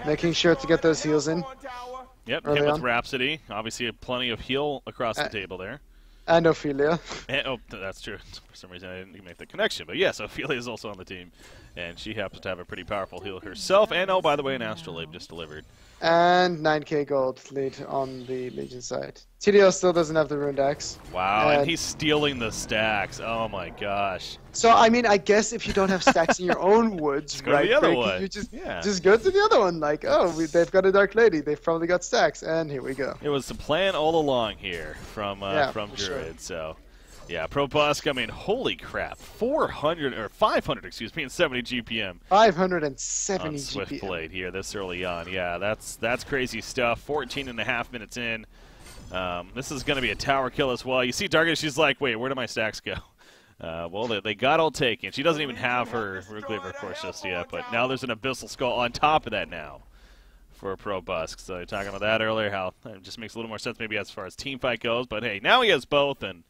making sure to get those heals in. Yep, him with Rhapsody. Obviously, plenty of heal across the table there. And Ophelia. Oh, that's true. For some reason, I didn't make the connection. But yes, Ophelia is also on the team. And she happens to have a pretty powerful heal herself. And, oh, by the way, an Astrolabe just delivered. And 9k gold lead on the Legion side. TDL still doesn't have the Rune Axe. Wow, and he's stealing the stacks. Oh, my gosh. So, I mean, I guess if you don't have stacks in your own woods, right, to the other one. You just go to the other one. Like, oh, they've got a Dark Lady. They've probably got stacks. And here we go. It was the plan all along here from Druid. Sure. So, yeah, Probusk, I mean, holy crap. 500, excuse me, and 70 GPM. 570 on GPM. Swiftblade here this early on. Yeah, that's crazy stuff. 14.5 minutes in. This is going to be a tower kill as well. You see Darkish, she's like, wait, where do my stacks go? Well, they got all taken. She doesn't even have her Rune Cleaver, of course, just yet. But now there's an Abyssal Skull on top of that now for Probusk. So talking about that earlier, how it just makes a little more sense maybe as far as team fight goes. But, hey, now he has both, and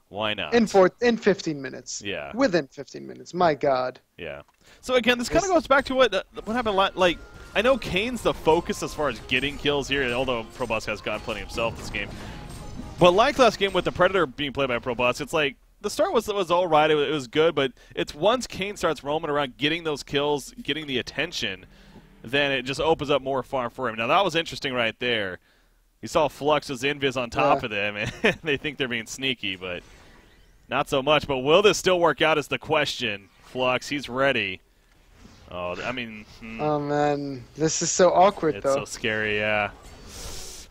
why not? In 15 minutes. Yeah. Within 15 minutes. My God. Yeah. So, again, this kind of goes back to what happened. Like, I know Kane's the focus as far as getting kills here, although Probusk has gotten plenty himself this game. But like last game with the Predator being played by Probusk, it's like the start was all right. It was good, but it's once Kane starts roaming around, getting those kills, getting the attention, then it just opens up more farm for him. Now, that was interesting right there. You saw Flux's invis on top of them, and they think they're being sneaky, but not so much. But will this still work out is the question. Flux, he's ready. Oh, I mean... Oh, man. This is so awkward, it's though. So scary, yeah.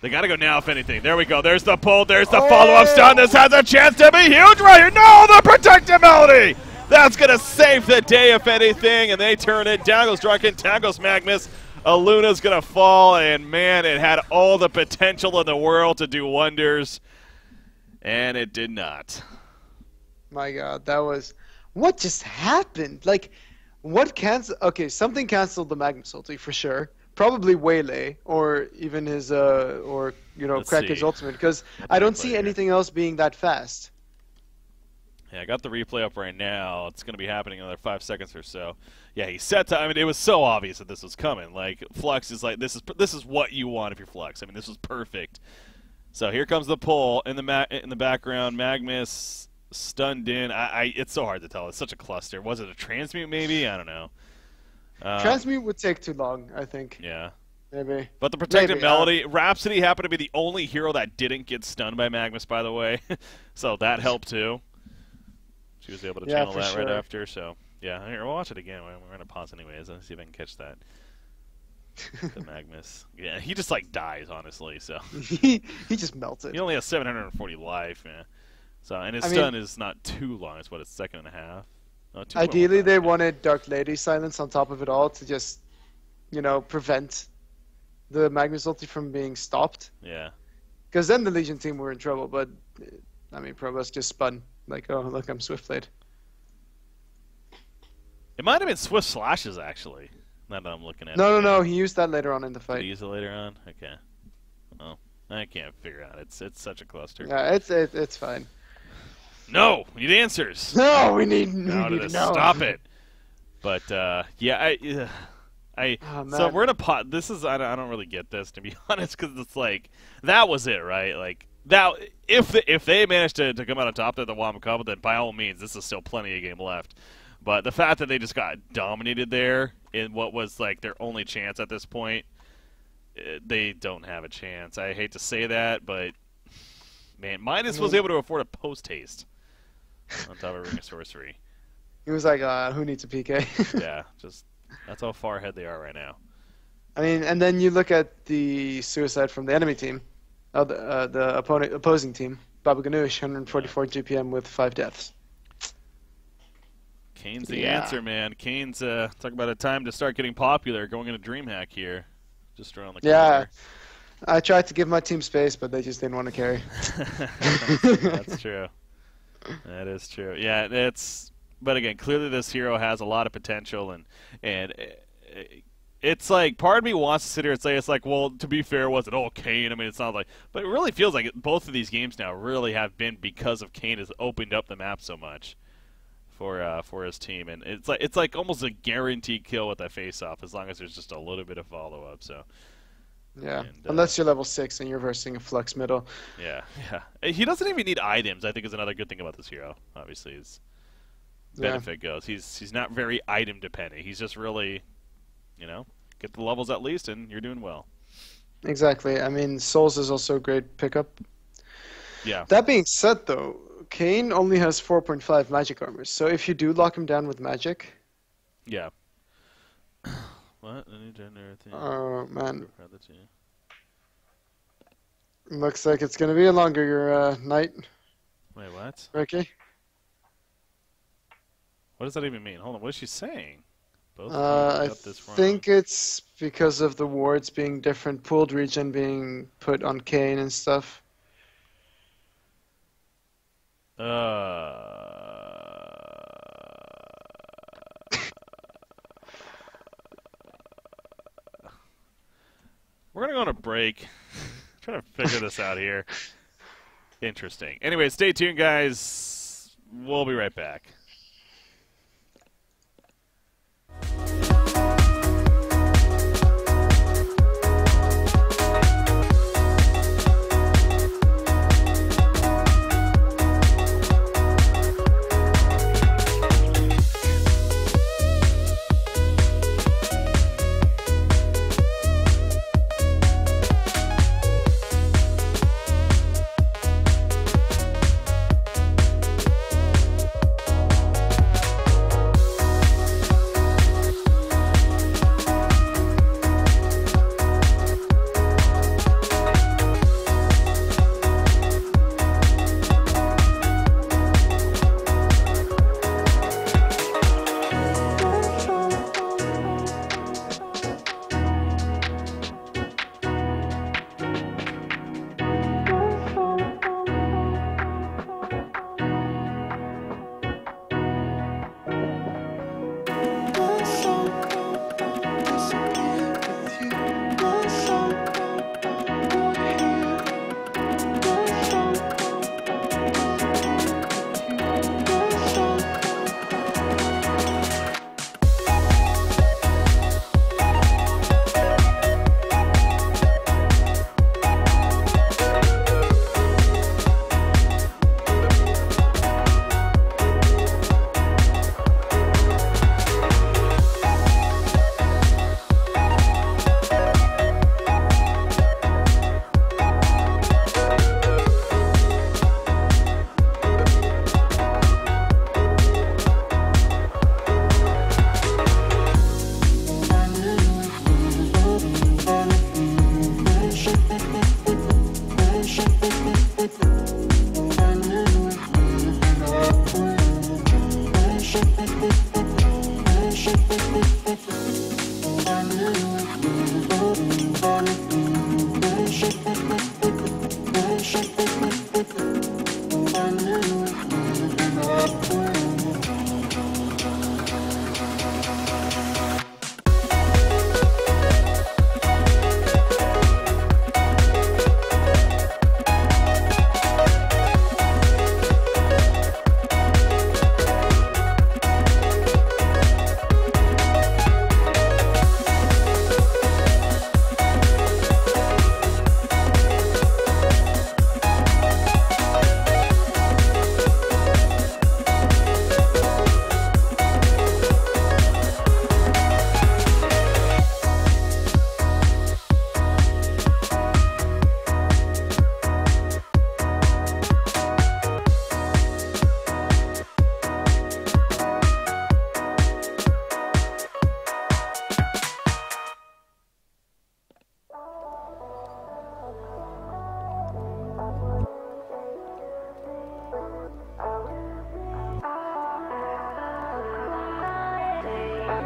They got to go now, if anything. There we go. There's the pull. There's the follow-up stun. This has a chance to be huge right here. No, the protectability! That's going to save the day, if anything, and they turn it. Down goes Drunken, down goes Magnus. Aluna's going to fall, and, man, it had all the potential in the world to do wonders, and it did not. My God, that was... What just happened? Like... What cancel? Okay, something canceled the Magnus ulti for sure. Probably Waylay or even his or Let's Krakens see. ultimate, because Got the I don't replay see here. anything else being that fast. Yeah, I got the replay up right now. It's going to be happening in another 5 seconds or so. Yeah, he set to. I mean, it was so obvious that this was coming. Like Flux is like, this is what you want if you're Flux. I mean, this was perfect. So here comes the pull in the background. Magnus stunned in. It's so hard to tell. It's such a cluster. Was it a transmute? Maybe, I don't know. Transmute would take too long, I think. Yeah. Maybe. But the protected Maybe, Melody, Rhapsody happened to be the only hero that didn't get stunned by Magnus, by the way. So that helped too. She was able to channel that right after. So yeah, here, we'll watch it again. We're gonna pause anyways. Let's see if I can catch that. The Magnus. Yeah, he just like dies, honestly. So he just melted. he only has 740 life. Yeah. So and his stun is not too long. It's what, it's 1.5 seconds. No, 2.1 Ideally, they seconds. wanted Dark Lady silence on top of it all to just, prevent the Magnus ulti from being stopped. Yeah. Because then the Legion team were in trouble. But I mean, Provost just spun like, oh look, I'm Swiftblade. It might have been Swift Slashes actually. Now that I'm looking at it. No. He used that later on in the Did fight. he use it later on? Okay. Well, I can't figure it out. It's such a cluster. Yeah, it's fine. No, we need answers. No, we need Now to to know. stop it. But yeah, Oh, so man. we're in a pot. This is I don't really get this, to be honest, because it's like that was it, right? Like that. If they managed to come out on top of the Wama Cup, then by all means, this is still plenty of game left. But the fact that they just got dominated there in what was like their only chance at this point, they don't have a chance. I hate to say that, but man, Midas was able to afford a post haste on top of Ring of Sorcery. He was like, who needs a PK? Yeah, just that's how far ahead they are right now. I mean, and then you look at the suicide from the enemy team, the opposing team. Baba Ganoush, 144 GPM with 5 deaths. Kane's the Yeah. answer, man. Kane's talk about a time to start getting popular, going into DreamHack here. Just around the corner. Yeah, I tried to give my team space, but they just didn't want to carry. That's true. That is true. Yeah, but again, clearly this hero has a lot of potential, and it's like part of me wants to sit here and say it's like, well, to be fair, was it all Kane? I mean, it's not like, but it really feels like both of these games now really have been because of Kane has opened up the map so much for his team, and it's like almost a guaranteed kill with that face-off as long as there's just a little bit of follow-up. So. Yeah, And, unless you're level 6 and you're versing a Flux middle. Yeah. He doesn't even need items, I think, is another good thing about this hero, obviously, as benefit goes. He's not very item dependent. He's just really, get the levels at least, and you're doing well. Exactly. I mean, Souls is also a great pickup. Yeah. That being said, though, Kane only has 4.5 magic armor, so if you do lock him down with magic... Yeah. What? Any gender thing? Oh, man. Looks like it's going to be a longer night, Wait, what? Ricky. What does that even mean? Hold on, what is she saying? Both I got this wrong. think it's because of the wards being different, pooled region being put on Kane and stuff. We're going to go on a break. Trying to figure this out here. Interesting. Anyway, stay tuned, guys. We'll be right back.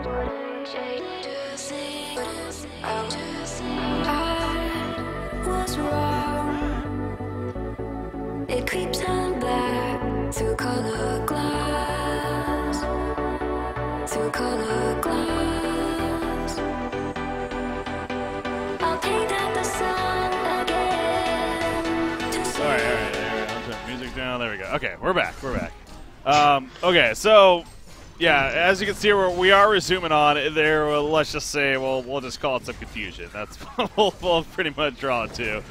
I was wrong. It creeps on back through color glass, through color glass. I'll paint out the sun again. All right. There we go. Turn the music down. There we go. Okay, we're back. Okay, so yeah, as you can see, we are resuming on there. Well, let's just say, we'll just call it some confusion. That's we'll pretty much draw it to.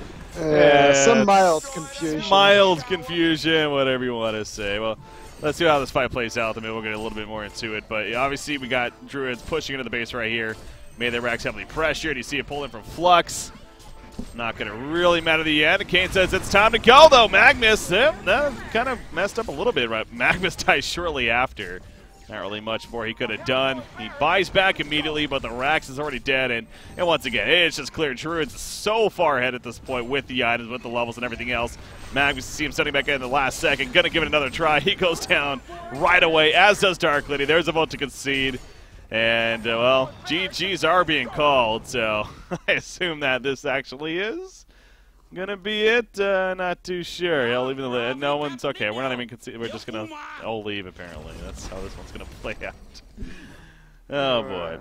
Some mild confusion. Mild confusion, whatever you want to say. Well, let's see how this fight plays out. Maybe we'll get a little bit more into it. But yeah, obviously, we got Druids pushing into the base right here. Made their racks heavily pressured. You see it pull in from Flux. Not going to really matter the end. Kane says it's time to go, though. Magnus, that kind of messed up a little bit, right? Magnus dies shortly after. Not really much more he could have done. He buys back immediately, but the Rax is already dead. And once again, it's just clear. Druid's so far ahead at this point with the items, with the levels, and everything else. Magnus, see him setting back in the last second. Going to give it another try. He goes down right away, as does Dark Lady. There's a vote to concede. And, well, GGs are being called, so I assume that this actually is going to be it. Not too sure. Yeah, leaving the lid. No one's okay. We're not even conceding. We're just going to all leave, apparently. That's how this one's going to play out. Oh, boy.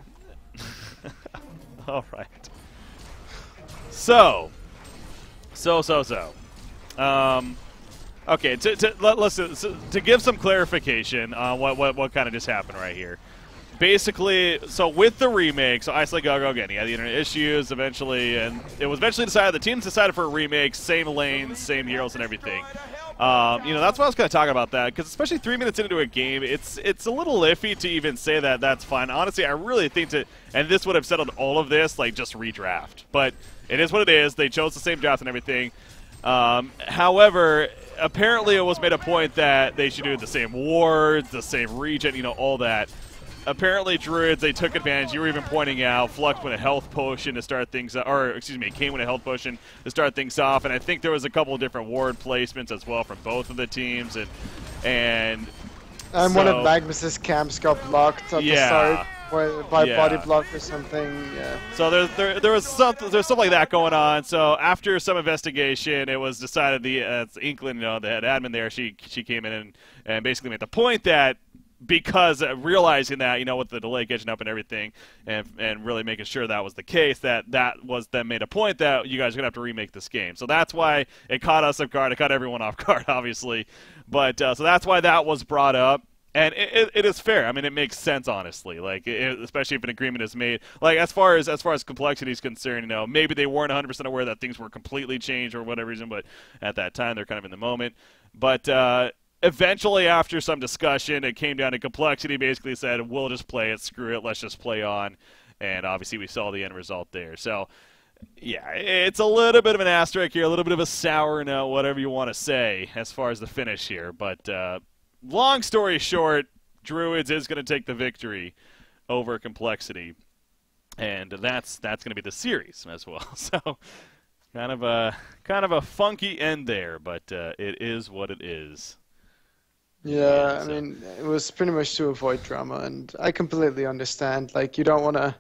All right. So. Okay, to give some clarification on what kind of just happened right here. Basically, so with the remake, so Isolate Go again, he had the internet issues eventually, and it was eventually decided, the teams decided for a remake, same lanes, same heroes and everything. That's why I was kind of talking about that, because especially 3 minutes into a game, it's a little iffy to even say that that's fine. Honestly, I really think and this would have settled all of this, like just redraft. But it is what it is. They chose the same draft and everything. However, apparently it was made a point that they should do the same wards, the same region, all that. Apparently, Druids, they took advantage. You were even pointing out Flux went a health potion to start things, Kane went a health potion to start things off, and I think there was a couple of different ward placements as well from both of the teams, and so, one of Magnus's camps got blocked at the start by body block or something. Yeah. So there's something like that going on. So after some investigation, it was decided Inkling, the head admin there, she came in and basically made the point that, because realizing that, with the delay catching up and everything, and really making sure that was the case, that was then made a point that you guys are going to have to remake this game. So that's why it caught us off guard. It caught everyone off guard, obviously. But so that's why that was brought up. And it is fair. I mean, it makes sense, honestly. Like, especially if an agreement is made. Like, as far as complexity is concerned, maybe they weren't 100% aware that things were completely changed or whatever reason, but at that time, they're kind of in the moment. But eventually, after some discussion, it came down to complexity. Basically said, we'll just play it, screw it, let's just play on. And obviously we saw the end result there. So, yeah, it's a little bit of an asterisk here, a little bit of a sour note, whatever you want to say, as far as the finish here. But long story short, Druids is going to take the victory over complexity. And that's going to be the series as well. So, kind of a funky end there, but it is what it is. Yeah, I mean, it was pretty much to avoid drama, and I completely understand. Like, you don't want to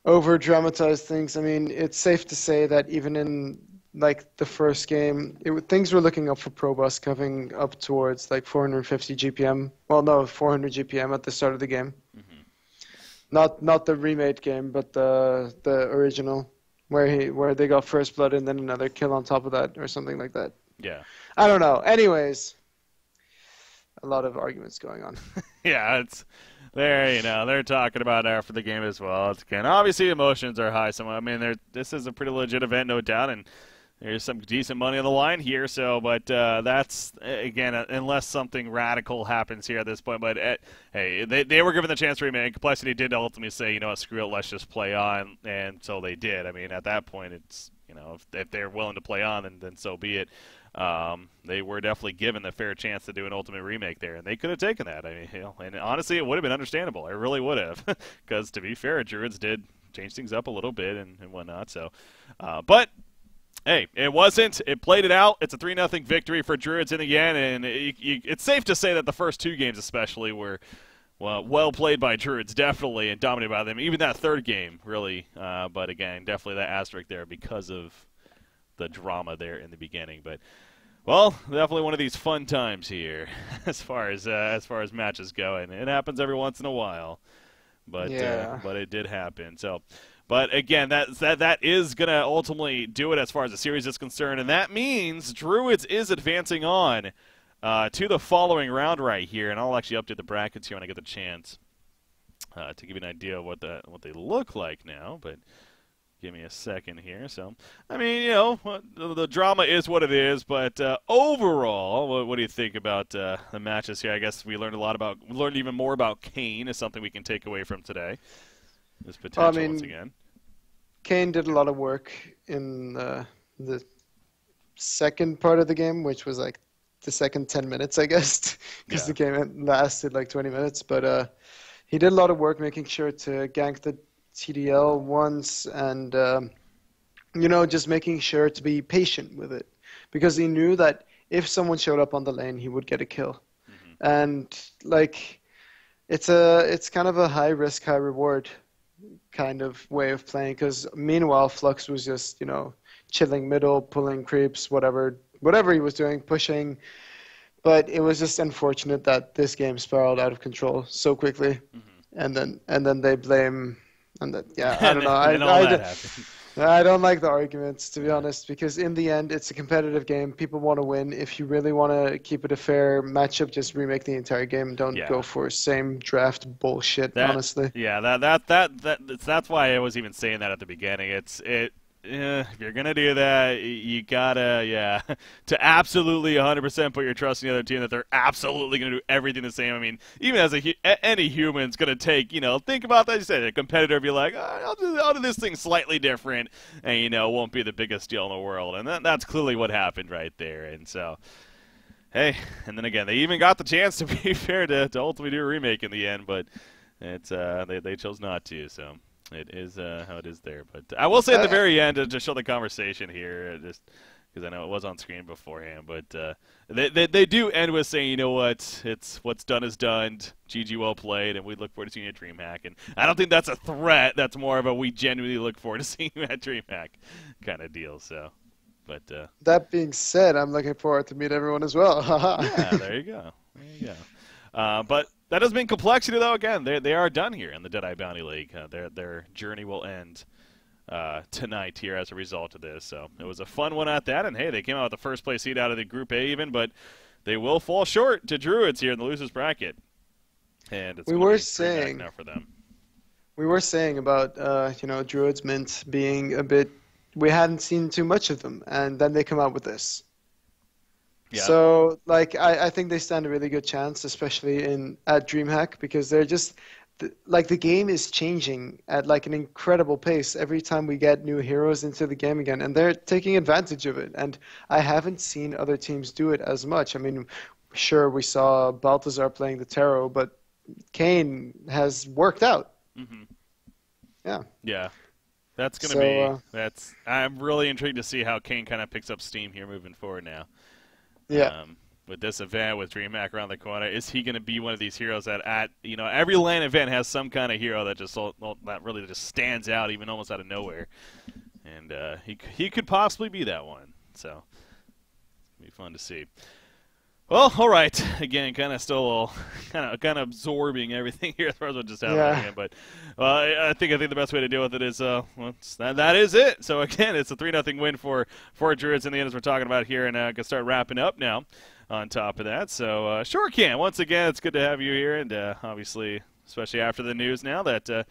over-dramatize things. I mean, it's safe to say that even in, like, the first game, things were looking up for Probus coming up towards, like, 450 GPM. Well, no, 400 GPM at the start of the game. Mm-hmm. Not the remade game, but the original, where they got first blood and then another kill on top of that, or something like that. Yeah. I don't know. Anyways, a lot of arguments going on. Yeah, it's there. They're talking about it after the game as well. Again, obviously emotions are high. So I mean, this is a pretty legit event, no doubt, and there's some decent money on the line here. So, but that's again, unless something radical happens here at this point. But hey, they were given the chance to remake. Complexity did ultimately say, screw it, let's just play on, and so they did. I mean, at that point, it's if they're willing to play on, then so be it. They were definitely given the fair chance to do an ultimate remake there, and they could have taken that. I mean, and honestly, it would have been understandable. It really would have, because to be fair, Druids did change things up a little bit and whatnot. So, but hey, it wasn't. It played it out. It's a 3-0 victory for Druids in the end, and it's safe to say that the first two games, especially, were well played by Druids, definitely, and dominated by them. Even that third game, really. But again, definitely that asterisk there because of the drama there in the beginning. But well, definitely one of these fun times here as far as matches go, and it happens every once in a while. But but it did happen. So, but again, that is gonna ultimately do it as far as the series is concerned, and that means Druids is advancing on to the following round right here. And I'll actually update the brackets here when I get the chance to give you an idea of what they look like now. But give me a second here. So, I mean, you know, the drama is what it is, but overall, what do you think about the matches here? I guess we learned even more about coNE is something we can take away from today. This potential once again. coNE did a lot of work in the second part of the game, which was like the second 10 minutes, I guess, because the game lasted like 20 minutes. But he did a lot of work making sure to gank the TDL once, and just making sure to be patient with it, because he knew that if someone showed up on the lane, he would get a kill. And like it's kind of a high risk, high reward kind of way of playing, because meanwhile Flux was just chilling middle, pulling creeps, whatever he was doing, pushing. But it was just unfortunate that this game spiraled out of control so quickly. And then they blame. And that, I don't know. I don't like the arguments, to be honest, because in the end, it's a competitive game. People want to win. If you really want to keep it a fair matchup, just remake the entire game. Don't go for same draft bullshit. Honestly. Yeah, that's why I was even saying that at the beginning. If you're gonna do that, you gotta to absolutely 100% put your trust in the other team that they're absolutely gonna do everything the same. I mean, even as any human's gonna take, think about that. You said a competitor be like, I'll do this thing slightly different, and it won't be the biggest deal in the world. And that's clearly what happened right there. And so, hey, and then again, they even got the chance, to be fair, to ultimately do a remake in the end, but it's they chose not to. So. It is how it is there. But I will say at the very end, to show the conversation here, just because I know it was on screen beforehand, but they do end with saying, you know what, it's what's done is done, GG well played, and we look forward to seeing you at DreamHack. And I don't think that's a threat. That's more of a we genuinely look forward to seeing you at DreamHack kind of deal. So, but that being said, I'm looking forward to meet everyone as well. Yeah, there you go. But that doesn't mean complexity, though. Again, they are done here in the Deadeye Bounty League. Their journey will end tonight here as a result of this. So it was a fun one at that. And, hey, they came out with the first place seed out of the Group A even, but they will fall short to Druids here in the losers bracket. And it's saying now for them. We were saying about Druids Mint being a bit – we hadn't seen too much of them, and then they come out with this. Yeah. So, I think they stand a really good chance, especially at DreamHack, because they're just the game is changing at an incredible pace every time we get new heroes into the game again, and they're taking advantage of it. And I haven't seen other teams do it as much. I mean, sure, we saw Balthazar playing the Tarot, but coNE has worked out. Yeah. Yeah. That's gonna be. I'm really intrigued to see how coNE kind of picks up steam here moving forward now. Yeah. With this event, with DreamHack around the corner, is he going to be one of these heroes that every LAN event has some kind of hero that really just stands out, even almost out of nowhere, and he could possibly be that one. So it'll be fun to see. Well, all right. Again, kind of absorbing everything here as far as what just happened again. But I think the best way to deal with it is that is it. So again, it's a 3-0 win for Druids in the end, as we're talking about here, and I can start wrapping up now. On top of that, so sure can. Once again, it's good to have you here, and obviously, especially after the news now that